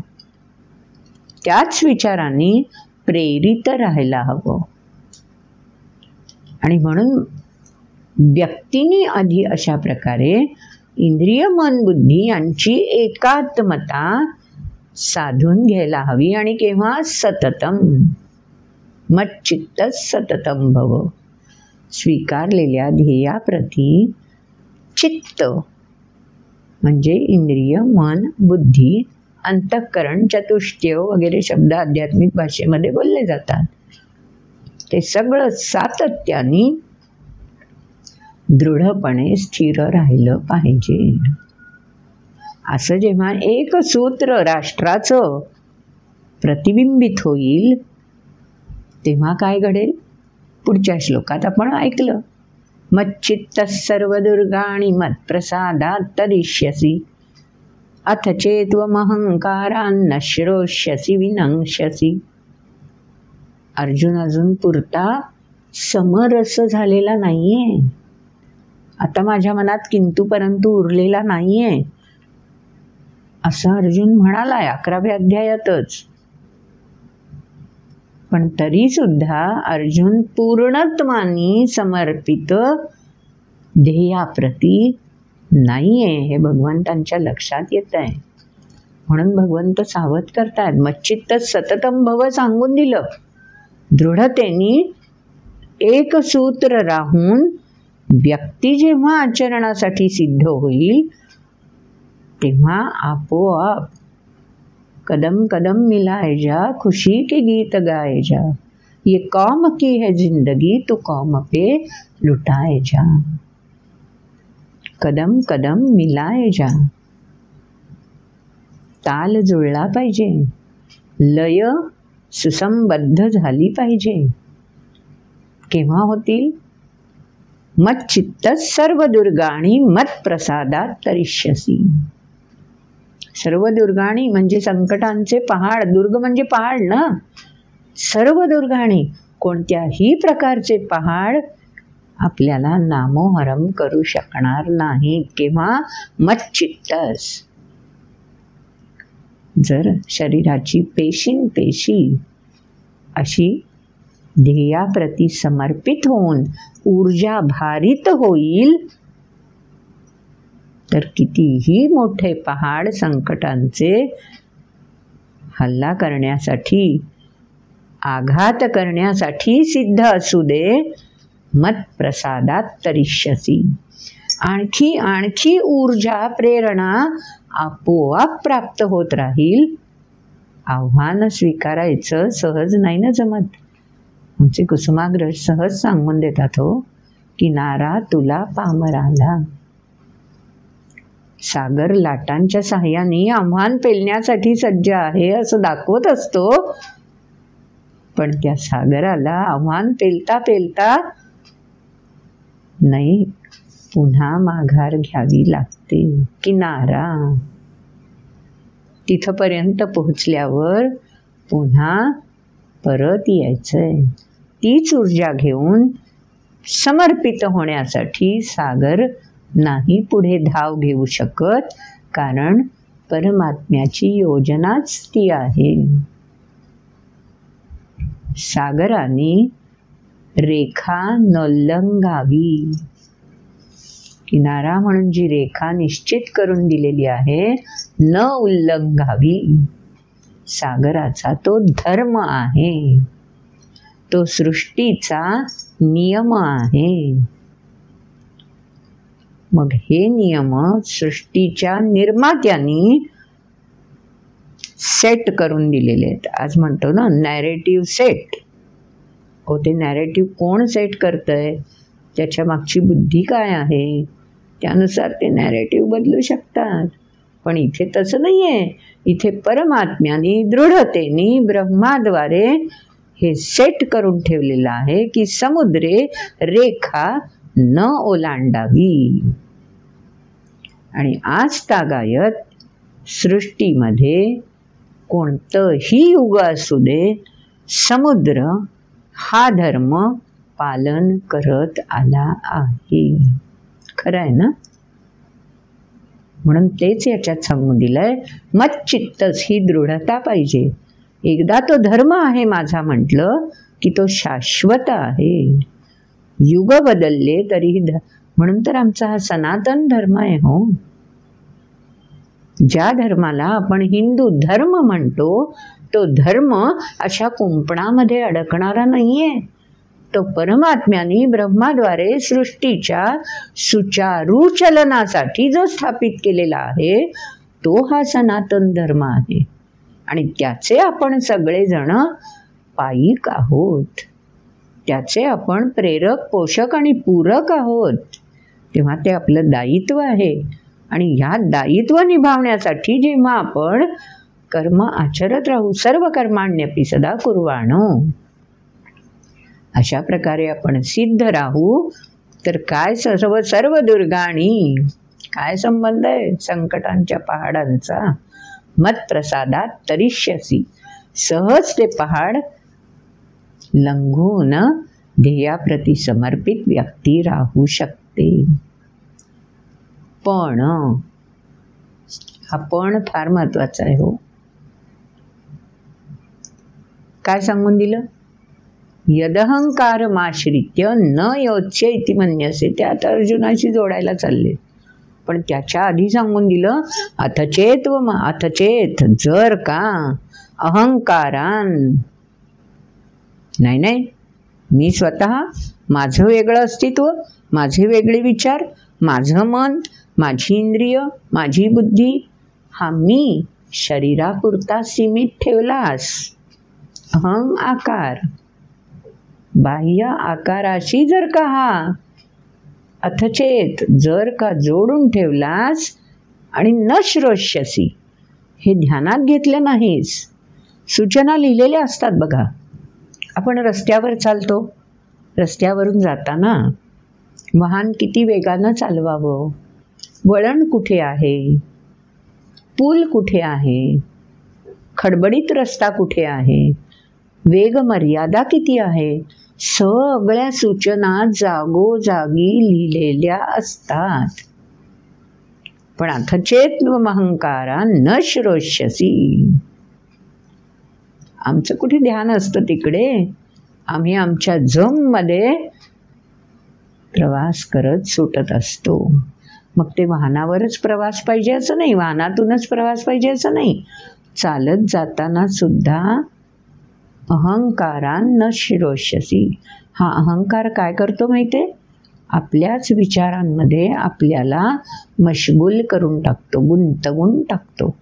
त्याच विचारांनी प्रेरित राहायला हवं. आणि म्हणून व्यक्तीने आधी अशा प्रकारे इंद्रिय मन बुद्धी यांची एकात्मता साधून घ्यायला हवी. आणि केव्हा? सततम. मच्चित्त सततम भव. स्वीकारलेल्या ध्येयाप्रती चित्त म्हणजे इंद्रिय मन बुद्धी अंतःकरण चतुष्टय वगैरे शब्द आध्यात्मिक भाषेमध्ये बोलले जातात. ते सगळं सातत्याने दृढपणे स्थिर राहिलं पाहिजे. असं जेव्हा एक सूत्र राष्ट्राचं प्रतिबिंबित होईल तेव्हा काय घडेल? पुढच्या श्लोकात आपण ऐकलं, मच्चित्त सर्व दुर्गाणि मत्प्रसादात् तरिष्यसि अथ चेत्त्वमहंकारान् श्रोष्यसि विनंक्ष्यसि. अर्जुन अजून पुरता समरस झालेला नाहीये. आता माझ्या मनात किंतु परंतु उरलेला नाहीये असं अर्जुन म्हणालाय 11व्या अध्यायातच. पण तरी सुद्धा अर्जुन पूर्णत्वानी समर्पित ध्येयाप्रती नाहीये हे भगवंतांच्या लक्षात येत आहे. म्हणून भगवंत सावध करतात. मच्चित्त सततम भव सांगून दिलं. दृढतेने एक सूत्र राहून व्यक्ती जेव्हा आचरणासाठी सिद्ध होईल तेव्हा आपोआप कदम कदम मिलाए जा, खुशी के गीत गाए जा, ये कौम की है जिंदगी तू कौम पे लुटाए जा. कदम कदम मिलाए जा. ताल जुळला पाहिजे, लय सुसंबद्ध झाली पाहिजे. केव्हा होतील? मच्चित्त सर्व दुर्गाणि मत्प्रसादात् तरिष्यसि. सर्व दुर्गाणी म्हणजे संकटांचे पहाड. दुर्ग म्हणजे पहाड ना. सर्व दुर्गाणी, कोणत्याही प्रकारचे पहाड आपल्याला नामोहरम करू शकणार नाहीत. केव्हा? मच्चित्तस. जर शरीराची पेशींपेशी अशी ध्येयाप्रती समर्पित होऊन ऊर्जा भारित होईल तर कितीही मोठे पहाड संकटांचे हल्ला करण्यासाठी, आघात करण्यासाठी सिद्ध असू दे, मत्प्रसादात् तरिष्यसि. आणखी आणखी ऊर्जा, प्रेरणा आपोआप प्राप्त होत राहील. आव्हान स्वीकारायचं सहज नाही ना जमत. आमचे कुसुमाग्रज सहज सांगून देतात हो, किनारा तुला पामराला. सागर लाटांच्या साह्याने आव्हान पेलण्यासाठी सज्ज आहे असं दाखवत असतो, पण त्या सागराला आव्हान पेलता पेलता नाही, पुन्हा माघार घ्यावी लागते. किनारा तिथपर्यंत पोहोचल्यावर पुन्हा परत यायचंय. तीच ऊर्जा घेऊन समर्पित होण्यासाठी सागर नाही पुढे धाव घेऊ शकत, कारण परमात्म्याची योजनाच ती आहे. सागराने रेखा नोल्लंघावी. किनारा म्हणून जी रेखा निश्चित करून दिलेली आहे, न उल्लंघावी. सागराचा तो धर्म आहे, तो सृष्टीचा नियम आहे. मग हे नियम सृष्टीच्या निर्मात्यांनी सेट करून दिलेले आहेत. आज म्हणतो ना नॅरेटिव्ह सेट. हो, ते नॅरेटिव्ह कोण सेट करतंय, त्याच्या मागची बुद्धी काय आहे, त्यानुसार ते नॅरेटिव्ह बदलू शकतात. पण इथे तसं नाही आहे. इथे परमात्म्याने दृढतेने ब्रह्माद्वारे हे सेट करून ठेवलेलं आहे की समुद्रे रेखा न ओलांडावी. आणि आज तागायत सृष्टीमध्ये कोणतंही युग असू दे, समुद्र हा धर्म पालन करत आला आहे. खरं आहे ना? म्हणून तेच याच्यात सांगून दिलंय, मच्चित्तस ही दृढता पाहिजे. एकदा तो धर्म आहे माझा म्हटलं की तो शाश्वत आहे. युग बदलले तरी म्हणून तर आमचा हा सनातन धर्म आहे. हो, ज्या धर्माला आपण हिंदू धर्म म्हणतो तो धर्म अशा कुंपणामध्ये अडकणारा नाहीये. तो परमात्म्याने ब्रह्माद्वारे सृष्टीच्या सुचारू चलनासाठी जो स्थापित केलेला आहे तो हा सनातन धर्म आहे. आणि त्याचे आपण सगळेजण पायिक आहोत. त्याचे आपण प्रेरक, पोषक आणि पूरक आहोत, तेव्हा ते आपलं दायित्व आहे. आणि ह्या दायित्व निभावण्यासाठी जेव्हा आपण कर्म आचरत राहू, सर्व कर्माण्यपि सदा कुर्वाणो, अशा प्रकारे आपण सिद्ध राहू, तर काय सर्व दुर्गाणी, काय संबंध आहे संकटांच्या पहाडांचा. मत प्रसादात तरिष्यसी, सहज ते पहाड लंघून ध्येयाप्रती समर्पित व्यक्ती राहू शकते. पण हा पण फार महत्वाचा आहे हो. काय सांगून दिलं? यदहंकारमाश्रित्य न योच्य इति मन्यसे, ते आता अर्जुनाशी जोडायला चालले. पण त्याच्या आधी सांगून दिलं अथचेत अथचेत, जर का अहंकारान, नाही, मी स्वतः, माझं वेगळं अस्तित्व, माझे वेगळे विचार, माझं मन, माझी इंद्रिय, माझी बुद्धी, हा मी शरीरापुरता सीमित ठेवलास, अहं आकार, बाह्य आकाराशी जर का हा अथचेत जर का जोडून ठेवलास आणि न श्रोष्यसी, हे ध्यानात घेतलं नाहीस. सूचना लिहिलेल्या असतात बघा. आपण रस्त्यावर चालतो, रस्त्यावरून जाताना वाहन किती वेगानं चालवावं, वळण कुठे आहे, पूल कुठे आहे, खडबडीत रस्ता कुठे आहे, वेग मर्यादा किती आहे, सगळ्या सूचना जागोजागी लिहिलेल्या असतात. पण अथचेत्वमहंकारा न श्रोष्यसी, आमचं कुठे ध्यान असतं तिकडे. आम्ही आमच्या जममध्ये प्रवास करत सुटत असतो. मग ते वाहनावरच प्रवास पाहिजे असं नाही, वाहनातूनच प्रवास पाहिजे असं नाही, चालत जाताना सुद्धा अहंकारान न शिरोष्यसी, हा अहंकार काय करतो माहिती आहे? आपल्याच विचारांमध्ये आपल्याला मशगूल करून टाकतो, गुंतवून टाकतो.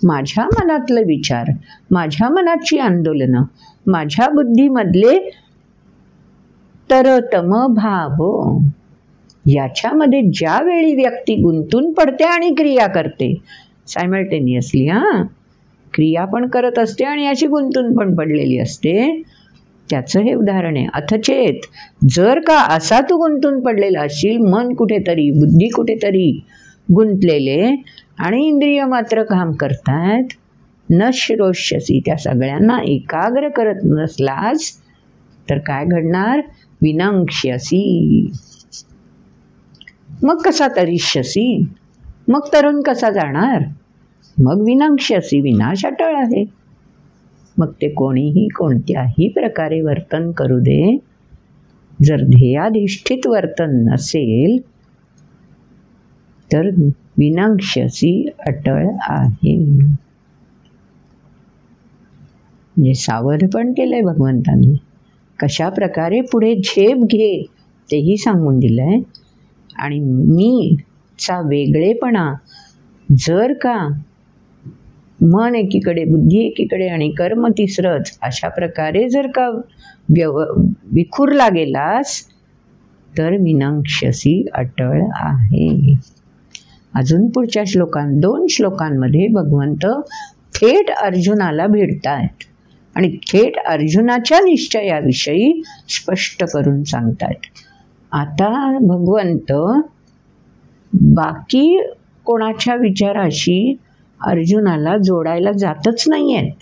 माझ्या मनातलं विचार, माझ्या मनाची आंदोलनं, माझ्या बुद्धीमधले तरतम भाव, याच्यामध्ये ज्यावेळी व्यक्ती गुंतून पडते आणि क्रिया करते सायमल्टेनियसली, क्रिया पण करत असते आणि अशी गुंतून पण पडलेली असते, त्याचं हे उदाहरण आहे. अथचेत, जर का असा तू गुंतून पडलेला असशील, मन कुठेतरी, बुद्धी कुठेतरी गुंतलेले आणि इंद्रिय मात्र काम करतायत, न शिरोष्यसी, त्या सगळ्यांना एकाग्र करत नसलास तर काय घडणार? विनंक्ष्यसी. मग कसा तरिष्यसी, मग तरुण कसा जाणार? मग विनंक्ष्यसी, विनाश अटळ आहे. मग ते कोणीही कोणत्याही प्रकारे वर्तन करू दे, जर ध्येयाधिष्ठित वर्तन नसेल तर विनंक्ष्यसी अटळ आहे. म्हणजे सावध पण केलंय भगवंतांनी. कशा प्रकारे पुढे झेप घे तेही सांगून दिलंय. आणि मीचा वेगळेपणा जर का मन एकीकडे, बुद्धी एकीकडे आणि कर्म तिसरंच, अशा प्रकारे जर का विखुरला गेलास तर विनंक्ष्यसी अटळ आहे. अजून पुढच्या दोन श्लोकांमध्ये भगवंत थेट अर्जुनाला भेटतायत आणि थेट अर्जुनाच्या निश्चयाविषयी स्पष्ट करून सांगतायत. आता भगवंत बाकी कोणाच्या विचाराशी अर्जुनाला जोडायला जातच नाही आहेत.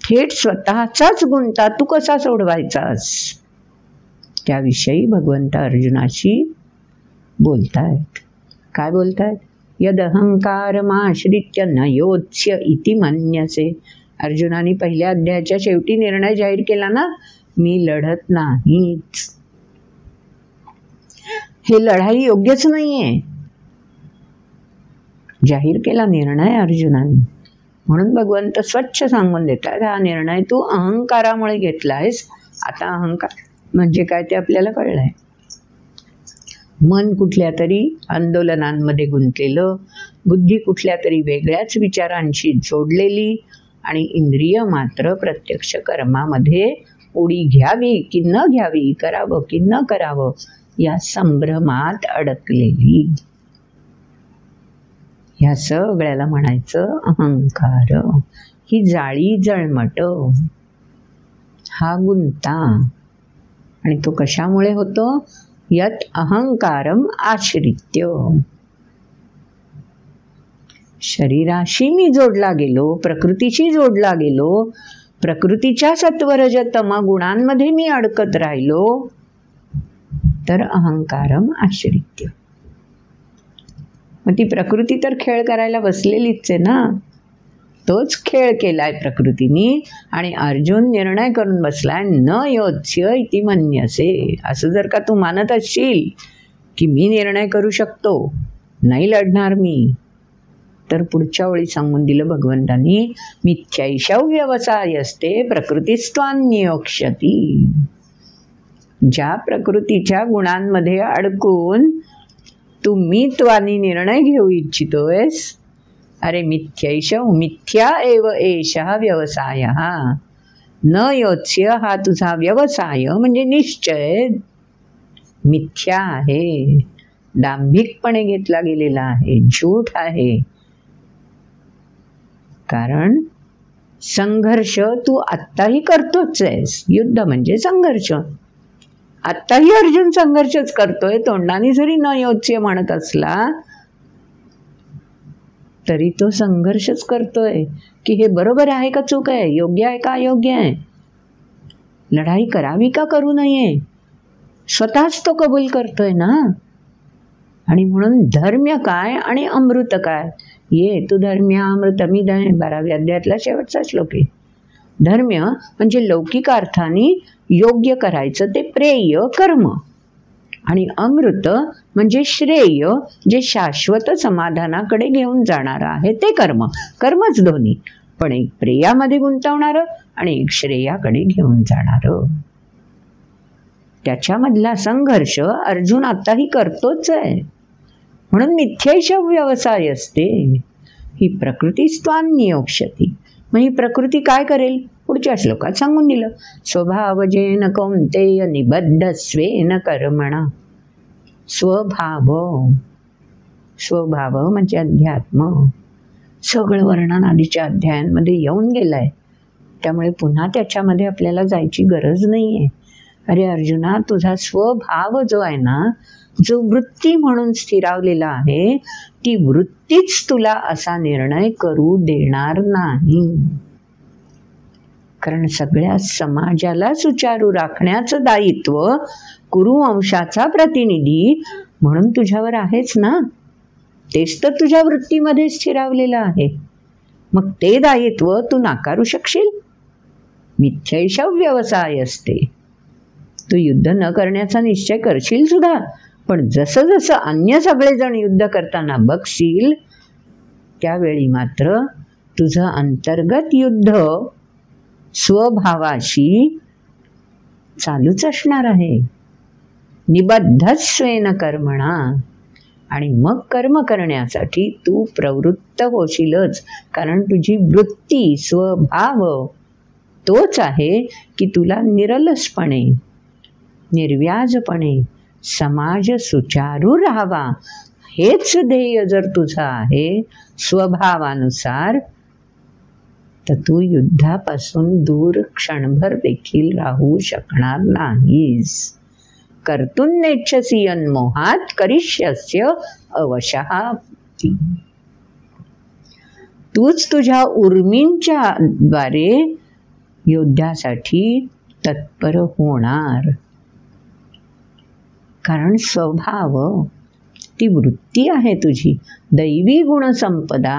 थेट स्वतःचाच गुंता तू कसा सोडवायचास त्याविषयी भगवंत अर्जुनाशी बोलतायत. काय बोलतायत? यदहंकारमाश्रित्य न योत्स्य इति मन्यसे. अर्जुनाने पहिल्या अध्यायाच्या शेवटी निर्णय जाहीर केला ना, मी लढत नाहीच. हे लढाई योग्यच नाहीये, जाहीर केला निर्णय अर्जुनाने. म्हणून भगवंत स्वच्छ सांगून देतात, हा निर्णय तू अहंकारामुळे घेतलायस. आता अहंकार म्हणजे काय ते आपल्याला कळलंय. मन कुठल्या तरी आंदोलनांमध्ये गुंतलेलं, बुद्धी कुठल्या तरी वेगळ्याच विचारांशी जोडलेली आणि इंद्रिय मात्र प्रत्यक्ष कर्मामध्ये उडी घ्यावी की न घ्यावी, करावं की न करावं या संभ्रमात अडकलेली. ह्या सगळ्याला म्हणायचं अहंकार. ही जाळी जळमट, हा गुंता. आणि तो कशामुळे होतो? यत अहंकारम आश्रित्य. शरीराशी मी जोडला गेलो, प्रकृतीशी जोडला गेलो, प्रकृतीच्या सत्वरज तम गुणांमध्ये मी अडकत राहिलो, तर अहंकारम आश्रित्य. मग ती प्रकृती तर खेळ करायला बसलेलीच आहे ना. तोच खेळ केलाय प्रकृतीने. आणि अर्जुन निर्णय करून बसलाय, न योत्स्य इति मन्यसे. असं जर का तू मानत असशील की मी निर्णय करू शकतो, नाही लढणार मी, तर पुढच्या वेळी सांगून दिलं भगवंतांनी, मिथ्यैषव व्यवसायस्ते प्रकृतिस्त्वान्योक्ष्यति. ज्या प्रकृतीच्या गुणांमध्ये अडकून तू मीत्वानी निर्णय घेऊ इच्छितोयस, अरे मिथ्यैषव, मिथ्या एव एषः व्यवसाय. न योत्स्य हा तुझा व्यवसाय म्हणजे निश्चय मिथ्या आहे, दांभिकपणे घेतला गेलेला आहे, झूठ आहे. कारण संघर्ष तू आत्ताही करतोच आहेस. युद्ध म्हणजे संघर्ष. आत्ताही अर्जुन संघर्षच करतोय. तोंडाने जरी न योत्स्य म्हणत असला तरी तो संघर्षच करतोय की हे बरोबर आहे का चूक आहे, योग्य आहे का अयोग्य आहे, लढाई करावी का करू नये, स्वतःच तो कबूल करतोय ना. आणि म्हणून धर्म्य काय आणि अमृत काय, ये तू धर्म्य अमृत. मी 12व्या अध्यायातला शेवटचा श्लोक आहे. धर्म्य म्हणजे लौकिक अर्थाने योग्य करायचं ते प्रेय कर्म, आणि अमृत म्हणजे श्रेय जे शाश्वत समाधानाकडे घेऊन जाणारं आहे ते कर्म. कर्मच दोन्ही, पण एक प्रेयामध्ये गुंतवणारं आणि एक श्रेयाकडे घेऊन जाणारं. त्याच्यामधला संघर्ष अर्जुन आत्ताही करतोच आहे. म्हणून मिथ्यैषव व्यवसाय असते. ही प्रकृतिस्त्वान्योक्ष्यति. मग ही प्रकृती काय करेल? पुढच्या श्लोकात सांगून दिलं, स्वभावजेन कौन्तेय निबद्धस्वेन कर्मणा. स्वभाव, स्वभाव म्हणजे अध्यात्म. सगळं वर्णन आधीच्या अध्यायांमध्ये येऊन गेलंय, त्यामुळे पुन्हा त्याच्यामध्ये आपल्याला जायची गरज नाही आहे. अरे अर्जुना, तुझा स्वभाव जो आहे ना, जो वृत्ती म्हणून स्थिरावलेला आहे, ती वृत्तीच तुला असा निर्णय करू देणार नाही. कारण सगळ्या समाजाला सुचारू राखण्याचं दायित्व कुरुवंशाचा प्रतिनिधी म्हणून तुझ्यावर आहेच ना. तेच तर तुझ्या वृत्तीमध्ये स्थिरावलेलं आहे. मग ते दायित्व तू नाकारू शकशील? मिथ्यैषव व्यवसाय असते. तू युद्ध न करण्याचा निश्चय करशील सुद्धा, पण जसं जसं अन्य सगळेजण युद्ध करताना बघशील, त्यावेळी मात्र तुझं अंतर्गत युद्ध स्वभावाशी चालूच असणार आहे. निबद्धस्वेन कर्मणा. आणि मग कर्म करण्यासाठी तू प्रवृत्त होशीलच, कारण तुझी वृत्ती, स्वभाव तोच आहे की तुला निरलसपणे, निर्व्याजपणे समाज सुचारू राहावा, हेच ध्येय जर तुझं आहे स्वभावानुसार, तर तू युद्धापासून दूर क्षणभर देखील राहू शकणार नाहीस. कर्तुं नेच्छसि यन्मोहात् करिष्यस्य अवशः. तूच तुझ्या उर्मींच्या द्वारे युद्धासाठी तत्पर होणार. कारण स्वभाव, ती वृत्ती आहे तुझी. दैवी गुणसंपदा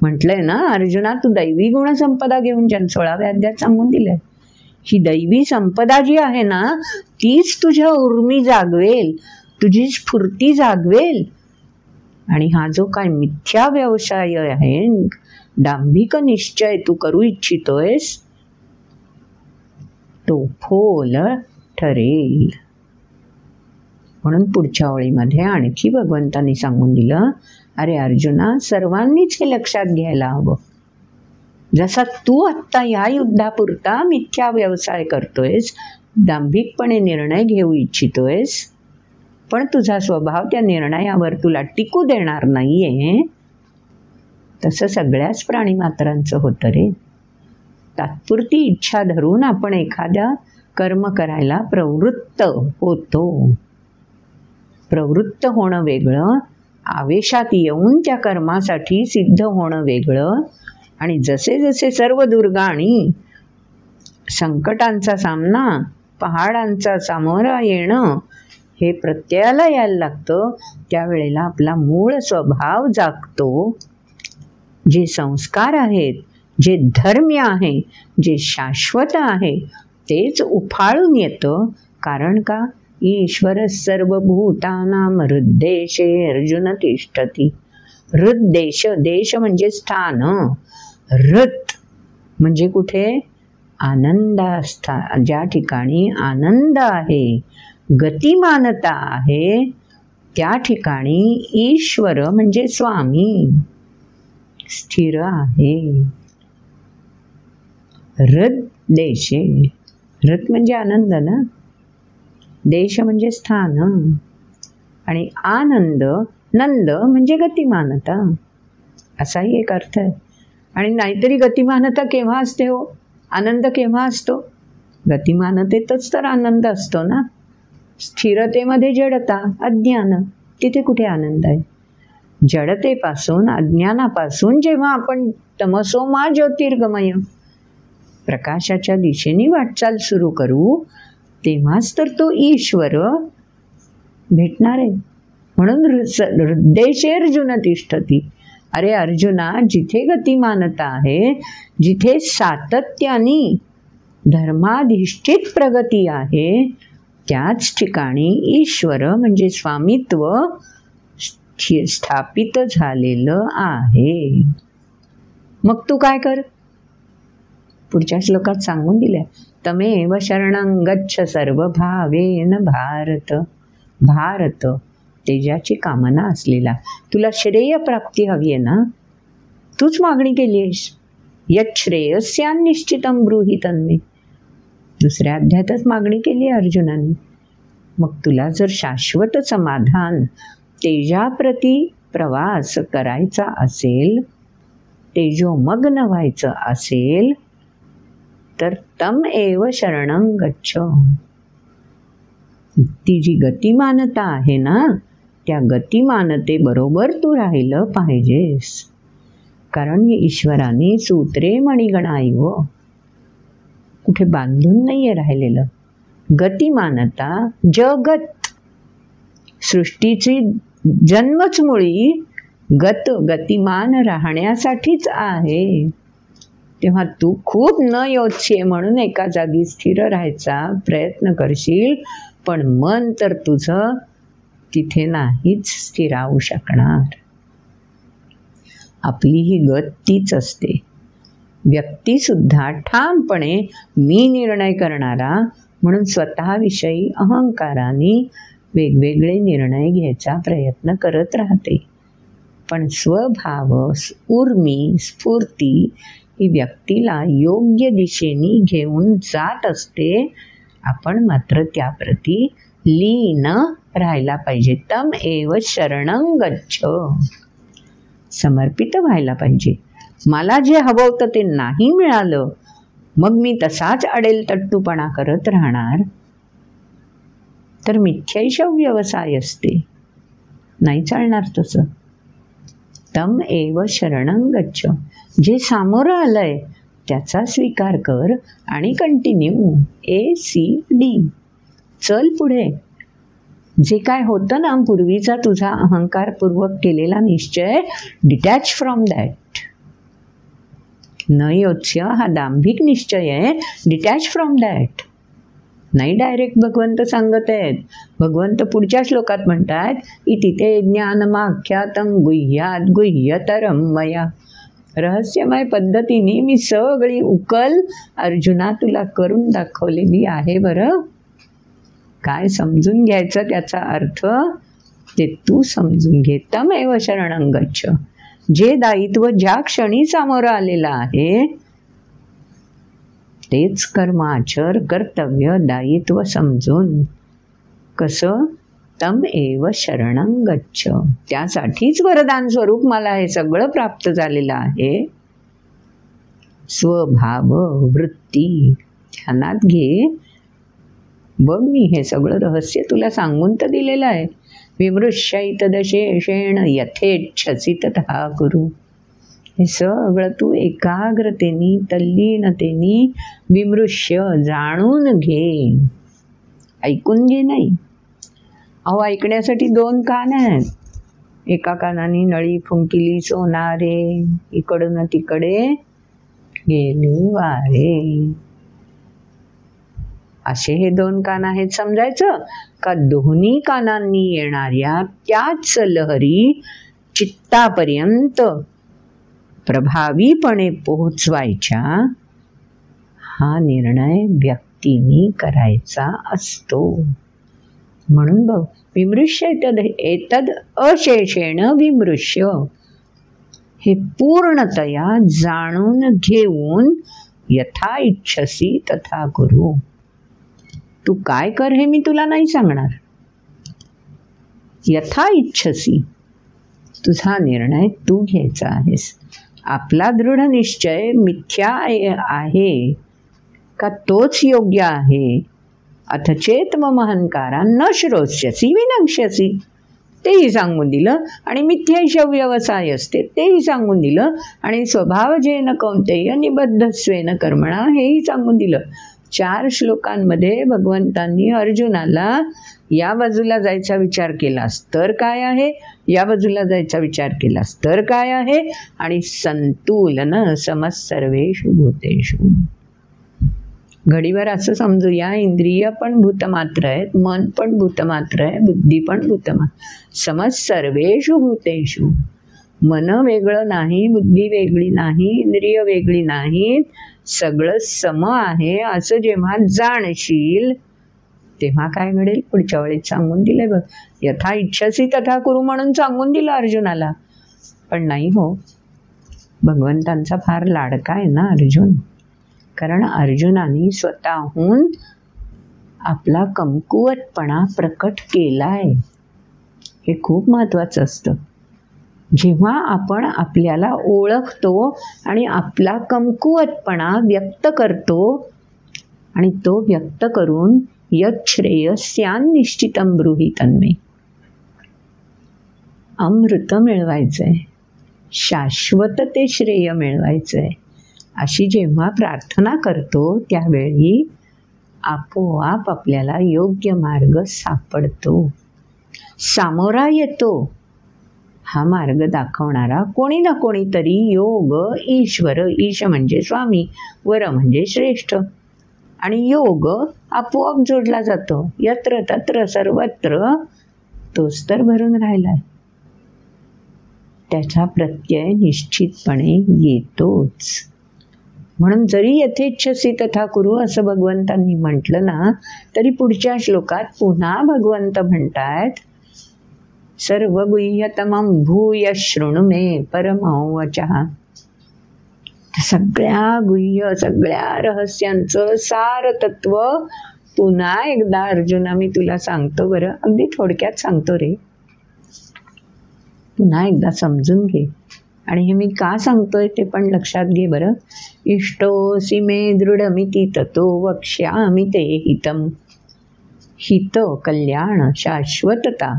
म्हटलंय ना अर्जुना, तू दैवी गुणसंपदा घेऊन 16व्या अध्यायात सांगून दिलंय. ही दैवी संपदा जी आहे ना, तीच तुझ्या उर्मी जागवेल, तुझी स्फूर्ती जागवेल. आणि हा जो काय मिथ्या व्यवसाय आहे, दांभिक निश्चय तू करू इच्छितोयस, तो फोल ठरेल. म्हणून पुढच्या ओळीमध्ये आणखी भगवंतांनी सांगून दिलं, अरे अर्जुना, सर्वांनीच हे लक्षात घ्यायला हवं जसा तू आत्ता या युद्धापुरता मिथ्या व्यवसाय करतोयस, दांभिकपणे निर्णय घेऊ इच्छितोयस, पण तुझा स्वभाव त्या निर्णयावर तुला टिकू देणार नाहीये, तसं सगळ्याच प्राणीमात्रांचं होतं रे. तात्पुरती इच्छा धरून आपण एखाद्या कर्म करायला प्रवृत्त होतो. प्रवृत्त होणं वेगळं, आवेशात येऊन त्या कर्मासाठी सिद्ध होणं वेगळं. आणि जसे जसे सर्व दुर्गा आणि संकटांचा सामना, पहाडांचा सामोरा येणं हे प्रत्ययाला यायला लागतं, त्यावेळेला आपला मूळ स्वभाव जागतो. जे संस्कार आहेत, जे धर्म्य आहे, जे शाश्वत आहे, तेच उफाळून येतं. कारण का? ईश्वर सर्वभूतानां हृद्देशे अर्जुन तिष्ठति. हृद्देश, देश म्हणजे स्थान, हृत म्हणजे कुठे? आनंदास्थान, ज्या ठिकाणी आनंद आहे, गतिमानता आहे, त्या ठिकाणी ईश्वर म्हणजे स्वामी स्थिर आहे. हृद देशे, हृत म्हणजे आनंद ना, देश म्हणजे स्थान, आणि आनंद, नंद म्हणजे गतिमानता, असाही एक अर्थ आहे. आणि नाहीतरी गतिमानता केव्हा असते हो? आनंद केव्हा असतो? गतिमानतेतच तर आनंद असतो ना. स्थिरतेमध्ये जडता, अज्ञान, तिथे कुठे आनंद आहे? जडतेपासून, अज्ञानापासून जेव्हा आपण तमसोमा ज्योतिर्गमय, प्रकाशाच्या दिशेने वाटचाल सुरू करू, तेव्हाच तर तो ईश्वर भेटणार आहे. म्हणून हृद्देशे अर्जुन तिष्ठति. अरे अर्जुना, जिथे गतिमानता आहे, जिथे सातत्याने धर्माधिष्ठित प्रगती आहे, त्याच ठिकाणी ईश्वर म्हणजे स्वामित्व स्थापित झालेलं आहे. मग तू काय कर? पुढच्या श्लोकात सांगून दिलंय, तमेव शरणं गच्छ सर्वभावेन भारत. भारत, तेजाची कामना असलेला, तुला श्रेय प्राप्ती हवी आहे ना, तूच मागणी केली आहेस. यत् श्रेयस्यान् निश्चितं ब्रूहि तन्मे. दुसऱ्या अध्यायातच मागणी केली अर्जुनाने. मग तुला जर शाश्वत समाधान, तेजाप्रती प्रवास करायचा असेल, तेजोमग्न व्हायचं असेल, तर तम एव शरणं गच्छ. ती जी गतिमानता आहे ना, त्या गतिमानतेबरोबर तू राहिलं पाहिजेस. कारण ही ईश्वराने सूत्रे मणिगणाईव, कुठे बांधून नाहीये राहिलेलं. गतिमानता, जगत, सृष्टीची जन्मच मुळी गतिमान राहण्यासाठीच आहे. तेव्हा तू खूप न योच्छे म्हणून एका जागी स्थिर राहायचा प्रयत्न करशील, पण मन तर तुझं तिथे नाहीच स्थिरावू शकणार. आपली ही गत तीच असते. व्यक्तीसुद्धा ठामपणे मी निर्णय करणारा म्हणून स्वतःविषयी अहंकाराने वेगवेगळे निर्णय घ्यायचा प्रयत्न करत राहते. पण स्वभाव, उर्मी, स्फूर्ती ही व्यक्तीला योग्य दिशेने घेऊन जात असते. आपण मात्र त्याप्रती लीन राहायला पाहिजे. तम एव शरणं गच्छ, समर्पित व्हायला पाहिजे. मला जे हवं होतं ते नाही मिळालं, मग मी तसाच अडेल तट्टूपणा करत राहणार, तर मिथ्यैषव व्यवसाय असते, नाही चालणार तसं. तम एव शरणं गच्छ, जे सामोरं आलंय त्याचा स्वीकार कर आणि कंटिन्यू. ACD, चल पुढे. जे काय होतं ना पूर्वीचा तुझा अहंकारपूर्वक केलेला निश्चय, डिटॅच फ्रॉम दॅट. न योच्य हा दांभिक निश्चय आहे, डिटॅच फ्रॉम दॅट. नाही डायरेक्ट भगवंत सांगत आहेत. भगवंत पुढच्या श्लोकात म्हणतात, इति ते ज्ञानमाख्यातं गुह्यात गुह्यतरं मया. रहस्यमय पद्धतीने मी सगळी उकल अर्जुना तुला करून दाखवलेली आहे. बरं, काय समजून घ्यायचं त्याचा अर्थ ते तू समजून घे. तमेव शरणं गच्छ. जे दायित्व ज्या क्षणी सामोरं आलेलं आहे तेच कर्माचर, कर्तव्य, दायित्व समजून कसं तम एव शरणं गच्छ. त्यासाठीच वरदान स्वरूप मला हे सगळं प्राप्त झालेलं आहे. स्वभाव वृत्ती ध्यानात घे. बघ मी हे सगळं रहस्य तुला सांगून तर दिलेलं आहे. विमृश्यैतदशेषेण यथेच्छसी तथा कुरु. हे सगळं तू एकाग्रतेने तल्लीनतेने विमृश्य जाणून घे. ऐकून घे नाही. अहो ऐकण्यासाठी 2 कान आहेत. एका कानाने नळी फुंकिली सोनारे, इकडून तिकडे गेले वारे. असे हे 2 कान आहेत समजायचं का? दोन्ही कानांनी येणाऱ्या त्याच लहरी चित्तापर्यंत प्रभावीपणे पोहोचवायच्या हा निर्णय व्यक्तीने करायचा असतो. म्हणून बघ, विमृश्य एतद अशेषेण विमृश्य, हे पूर्णतया जाणून घेऊन यथा इच्छसी तथा कुरु. तू काय कर हे मी तुला नाही सांगणार. यथा इच्छसी, तुझा निर्णय तू घ्यायचा आहेस. आपला दृढ निश्चय मिथ्या आहे का तोच योग्य आहे. अथ चेत मम अहंकारा न श्रोष्यसी विनक्ष्यसी, तेही सांगून दिलं. आणि मिथ्यैष व्यवसाय असते तेही सांगून दिलं. आणि स्वभावजेन कौंतेय निबद्धस्वेन कर्मणा, हेही सांगून दिलं. 4 श्लोकांमध्ये भगवंतांनी अर्जुनाला या बाजूला जायचा विचार केलास तर काय आहे, या बाजूला जायचा विचार केलास तर काय आहे, आणि संतुलन समसर्वेषु भूतेषु. घडीवर असं समजूया, इंद्रिय पण भूतमात्र आहेत, मन पण भूतमात्र आहे, बुद्धी पण भूतमात्र. समसर्वेषु भूतेषु, मन वेगळं नाही, बुद्धी वेगळी नाही, इंद्रिय वेगळी नाहीत, सगळं सम आहे असं जेव्हा जाणशील तेव्हा काय घडेल पुढच्या वेळेस सांगून दिलंय बघ. यथा इच्छसी तथा कुरु म्हणून सांगून दिलं अर्जुनाला. पण नाही हो, भगवंतांचा फार लाडका आहे ना अर्जुन. कारण अर्जुनाने स्वतःहून आपला कमकुवतपणा प्रकट केलाय. हे खूप महत्त्वाचं असतं. जेव्हा आपण आपल्याला ओळखतो आणि आपला कमकुवतपणा व्यक्त करतो आणि तो व्यक्त करून यच्छ्रेयस्यान् निश्चितं ब्रूहि तन्मे, अमृत मिळवायचंय, शाश्वत ते श्रेय मिळवायचंय, अशी जेव्हा प्रार्थना करतो त्यावेळी आपोआप आपल्याला योग्य मार्ग सापडतो, सामोरा येतो. हा मार्ग दाखवणारा कोणी ना कोणीतरी योग ईश्वर, ईश म्हणजे स्वामी, वर म्हणजे श्रेष्ठ, आणि योग आपोआप जोडला जातो. यत्र तत्र सर्वत्र तोच तर भरून राहिलाय. त्याचा प्रत्यय निश्चितपणे येतोच. म्हणून जरी यथेच्छसी तथा कुरु असं भगवंतांनी म्हटलं ना, तरी पुढच्या श्लोकात पुन्हा भगवंत म्हणतायत सर्वगुह्यतमं भूय शृणु मे परमो वचः. सगळ्या गुह्य, सगळ्या रहस्यांचं सार तत्व पुन्हा एकदा अर्जुना मी तुला सांगतो बरं. अगदी थोडक्यात सांगतो रे, पुन्हा एकदा समजून घे. आणि हे मी का सांगतोय ते पण लक्षात घे बरं. इष्टोऽसि मे दृढमिति ततो वक्ष्यामि ते हितम. हित, कल्याण, शाश्वतता,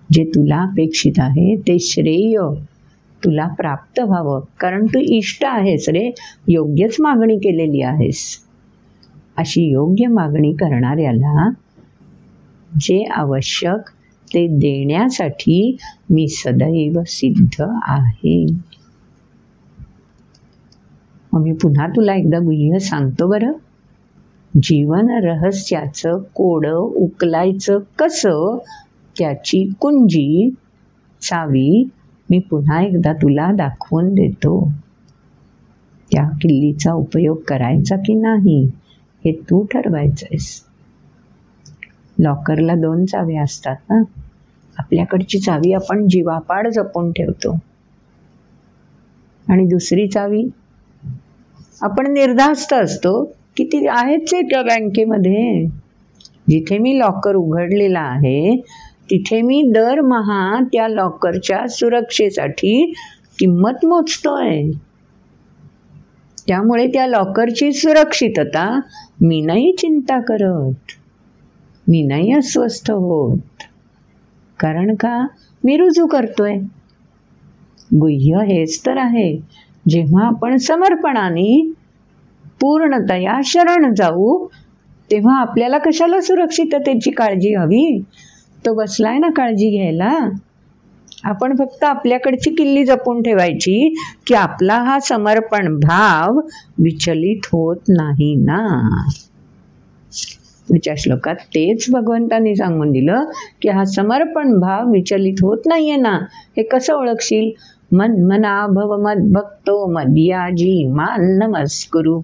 जे तुला अपेक्षित आहे ते श्रेय तुला प्राप्त व्हावं. कारण तू इष्ट आहेस रे, योग्यच मागणी केलेली आहेस. अशी योग्य मागणी करणाऱ्याला जे आवश्यक ते देण्यासाठी मी सदैव सिद्ध आहे. मग मी पुन्हा तुला एकदा गुह्य सांगतो बरं. जीवन रहस्याचं कोडं उकलायचं कसं, त्याची कुंजी, चावी मी पुन्हा एकदा तुला दाखवून देतो. त्या किल्लीचा उपयोग करायचा की नाही हे तू ठरवायचं आहेस. लॉकरला 2 चाव्या असतात ना, आपल्याकडची चावी आपण जीवापाड जपून ठेवतो, आणि दुसरी चावी आपण निर्धास्त असतो की ती आहेच आहे त्या बँकेमध्ये. जिथे मी लॉकर उघडलेला आहे तिथे मी दरमहा त्या लॉकरच्या सुरक्षेसाठी किंमत मोजतोय. त्यामुळे त्या लॉकरची सुरक्षितता मी नाही चिंता करत, मी नाही अस्वस्थ होत. कारण का? मी रुजू करतोय. गुह्य हेच तर आहे, जेव्हा आपण समर्पणाने पूर्णतया शरण जाऊ तेव्हा आपल्याला कशाला सुरक्षिततेची काळजी हवी? तो बसलाय ना काळजी घ्यायला. आपण फक्त आपल्याकडची किल्ली जपून ठेवायची की आपला हा समर्पण भाव विचलित होत नाही ना. पुढच्या श्लोकात तेच भगवंतांनी सांगून दिलं की हा समर्पण भाव विचलित होत नाहीये ना. हे कसं ओळखशील? मन्मना भव मद्भक्तो मद्याजी मान नमस्कुरु.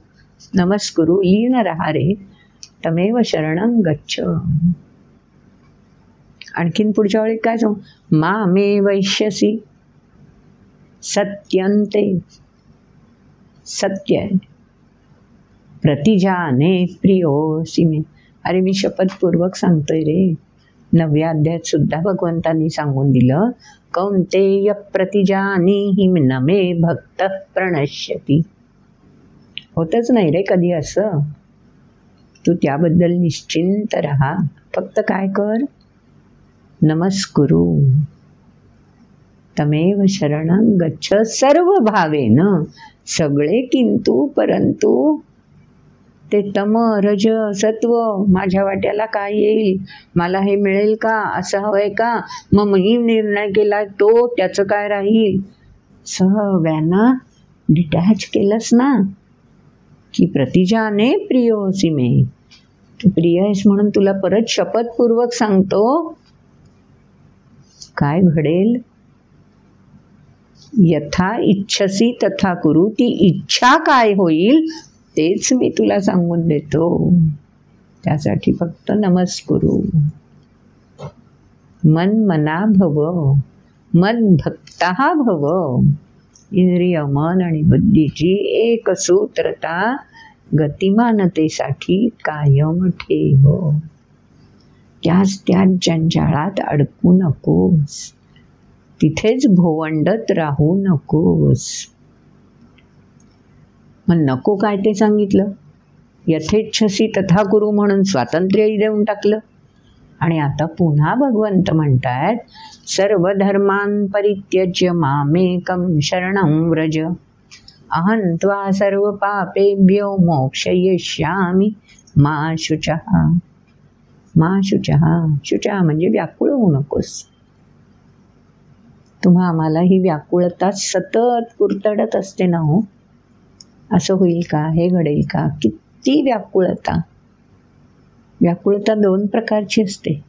नमस्कुरु लीन रहा रे, तमेव शरणं गच्छ. आणखीन पुढच्या वेळी काय सांगू? मामे वैश्यसी सत्यंते. सत्य आहे. प्रतिजाने प्रियोसी मे. अरे मी शपथपूर्वक सांगतोय रे. 9व्या अध्यायात सुद्धा भगवंतांनी सांगून दिलं, कौंतेय प्रतिजानीहि न मे भक्त प्रणश्यती. होतच नाही रे कधी असं. तू त्याबद्दल निश्चिंत राहा. फक्त काय कर? नमस्कुरु तमेव शरणं गच्छ सर्व भावेन. सगळे किंतु परंतु ते तम रज सत्व माझ्या वाट्याला काय येईल, मला हे मिळेल का, असं हवंय का, मग मी निर्णय केला तो त्याचं काय राहील, सगळ्यांना डिटॅच केलंस ना की प्रतिजाने प्रियोसी मे. तू प्रिय आहेस म्हणून तुला परत शपथपूर्वक सांगतो, काय घडेल? यथा इच्छसी तथा कुरु. ती इच्छा काय होईल तेच मी तुला सांगून देतो. त्यासाठी फक्त नमस्कुरु. मन मना भव मद्भक्ता भव. इंद्रिय मन आणि बुद्धीची एकसूत्रता गतिमानतेसाठी कायम ठेव. त्याच जंजाळात अडकू नकोस, तिथेच भोवंडत राहू नकोस. मग नको काय ते सांगितलं. यथेच्छसी तथा कुरु म्हणून स्वातंत्र्यही देऊन टाकलं. आणि आता पुन्हा भगवंत म्हणतायत, सर्व धर्मान् परित्यज्य मामेकं शरणं व्रज अहं त्वा सर्व पापेभ्यो मोक्षयिष्यामि मा शुचः. मा शुचः. शुचः म्हणजे व्याकुळ होऊ नकोस. तुम्हा आम्हाला ही व्याकुळता सतत कुरतडत असते ना हो. असं होईल का? हे घडेल का? किती व्याकुळता. व्याकुळता 2 प्रकारची असते.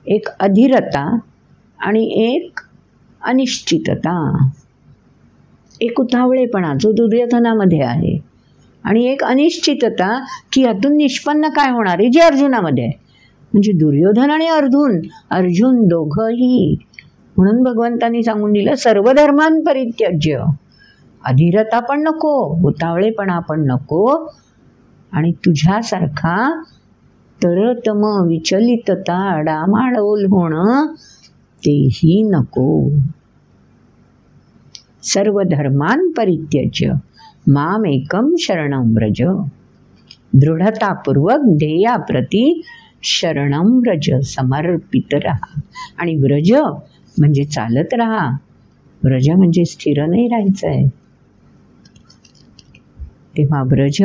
एक अधीरता आणि एक अनिश्चितता. एक उतावळेपणा जो दुर्योधनामध्ये आहे, आणि एक अनिश्चितता की यातून निष्पन्न काय होणार आहे, जे अर्जुनामध्ये आहे. म्हणजे दुर्योधन आणि अर्जुन दोघंही. म्हणून भगवंतांनी सांगून दिलं, सर्व धर्मान् परित्यज्य. अधीरता पण नको, उतावळेपणा पण नको, आणि तुझ्यासारखा तरतम विचलितता डामाडोल होणं तेही नको. सर्व धर्मान् परित्यज्य मामेकं शरणं व्रज. दृढतापूर्वक ध्येयाप्रती शरणं व्रज, समर्पित राहा. आणि व्रज म्हणजे चालत राहा. व्रज म्हणजे स्थिर नाही राहायचं आहे. तेव्हा व्रज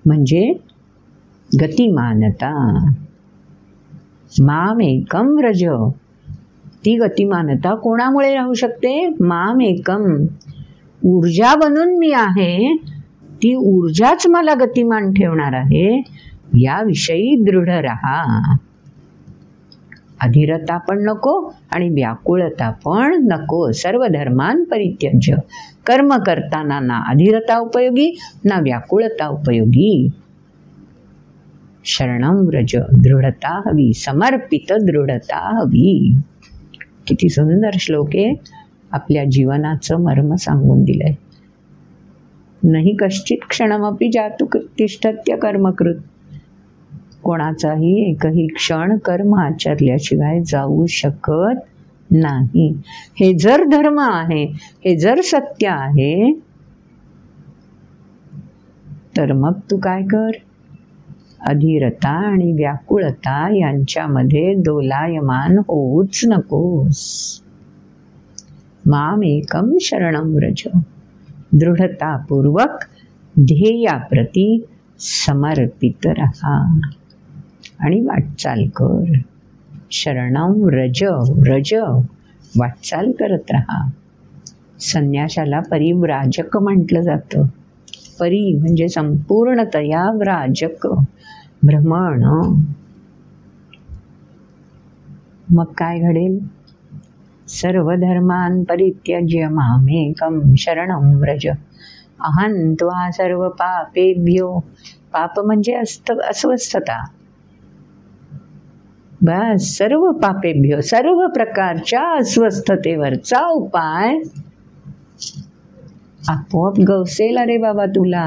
म्हणजे गतिमानता. मामेकं व्रज. ती गतिमानता कोणामुळे राहू शकते? मामेकं. ऊर्जा बनून मी आहे, ती ऊर्जाच मला गतिमान ठेवणार आहे, याविषयी दृढ राहा. अधीरता पण नको आणि व्याकुळता पण नको. सर्व धर्मान् परित्यज्य. कर्म करताना ना अधीरता उपयोगी ना व्याकुळता उपयोगी. शरणं व्रज. दृढता हवी, समर्पित दृढता हवी. किती सुंदर श्लोक आहे, आपल्या जीवनाचं मर्म सांगून दिलंय. नाही कश्चित क्षणमपि जातु तिष्ठत्य कर्मकृत. कोणाचाही एकही क्षण कर्म आचरल्याशिवाय जाऊ शकत नाही. हे जर धर्म आहे, हे जर सत्य आहे, तर मग तू काय कर, अधीरता आणि व्याकुळता यांच्यामध्ये दोलायमान होऊच नकोस. मामेकं शरणं व्रज, दृढतापूर्वक ध्येयाप्रती समर्पित रहा आणि वाटचाल कर. शरणं व्रज, व्रज वाटचाल करत राहा. संन्याशाला परिव्राजक म्हटलं जातं. परी म्हणजे संपूर्णतया, व्राजक भ्रमण. मग काय घडेल? सर्व धर्मान् परित्यज्य मामेकं शरणं व्रज अहं त्वा सर्व पापेभ्यो. पाप म्हणजे अस्वस्थता. बस सर्व पापेभ्यो, सर्व प्रकारच्या अस्वस्थतेवरचा उपाय आपोआप गवसेल. अरे बाबा तुला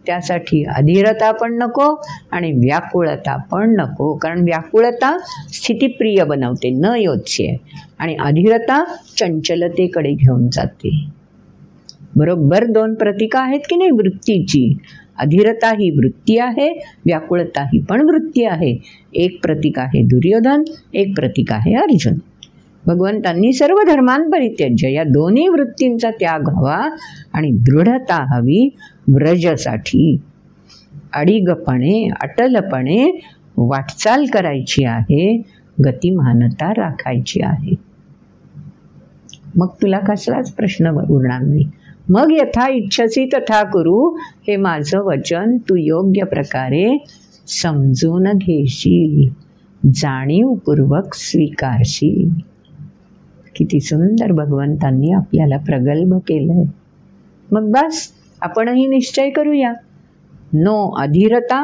त्यासाठी अधीरता पण नको आणि व्याकुळता पण नको. कारण व्याकुळता स्थितिप्रिय बनवते, न योच्य, आणि अधीरता चंचलतेकडे घेऊन जाते. बरोबर दोन प्रतीका आहेत की नाही वृत्तीची. अधीरता ही वृत्ती आहे, व्याकुळता ही पण वृत्ती आहे. एक प्रतीक आहे दुर्योधन, एक प्रतीक आहे अर्जुन. भगवंतांनी सर्व धर्मान् परित्यज्य, या दोन्ही वृत्तींचा त्याग हवा आणि दृढता हवी व्रजसाठी. अडिगपणे, अटलपणे वाटचाल करायची आहे, गतिमानता राखायची आहे. मग तुला कसलाच प्रश्न उरणार नाही. मग यथा इच्छसी तथा कुरु, हे माझं वचन तू योग्य प्रकारे समजून घेशील, जाणीवपूर्वक स्वीकारशील. किती सुंदर भगवंतांनी आपल्याला प्रगल्भ केलंय. मग बस आपणही निश्चय करूया, नो अधीरता,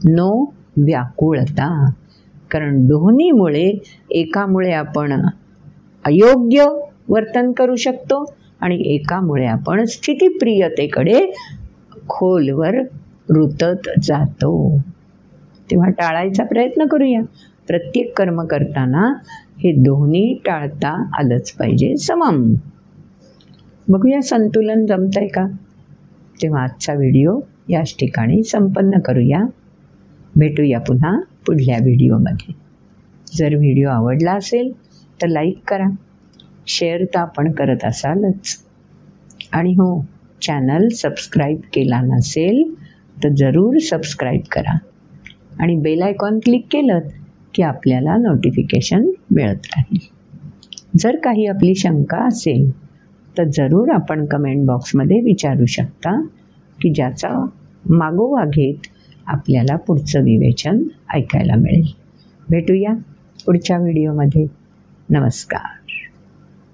नो व्याकुळता. कारण दोन्हीमुळे, एकामुळे आपण अयोग्य वर्तन करू शकतो आणि एकामुळे आपण स्थितिप्रियतेकडे खोलवर रुतत जातो. तेव्हा टाळायचा प्रयत्न करूया. प्रत्येक कर्म करताना हे दोन्ही टाळता आलंच पाहिजे. समम बघूया संतुलन जमतंय का. तेव्हा आजचा व्हिडिओ याच ठिकाणी संपन्न करूया. भेटूया पुन्हा पुढल्या व्हिडिओमध्ये. जर व्हिडिओ आवडला असेल तर लाईक करा, शेअर तर आपण करत असालच, आणि हो, चॅनल सबस्क्राईब केला नसेल तर जरूर सबस्क्राईब करा आणि बेल आयकॉन क्लिक केलं की आपल्याला नोटिफिकेशन मिळत राहील. जर काही आपली शंका असेल तर जरूर आपण कमेंट बॉक्समध्ये विचारू शकता, की ज्याचा मागोवा घेत आपल्याला पुढचं विवेचन ऐकायला मिळेल. भेटूया पुढच्या व्हिडिओमध्ये. नमस्कार.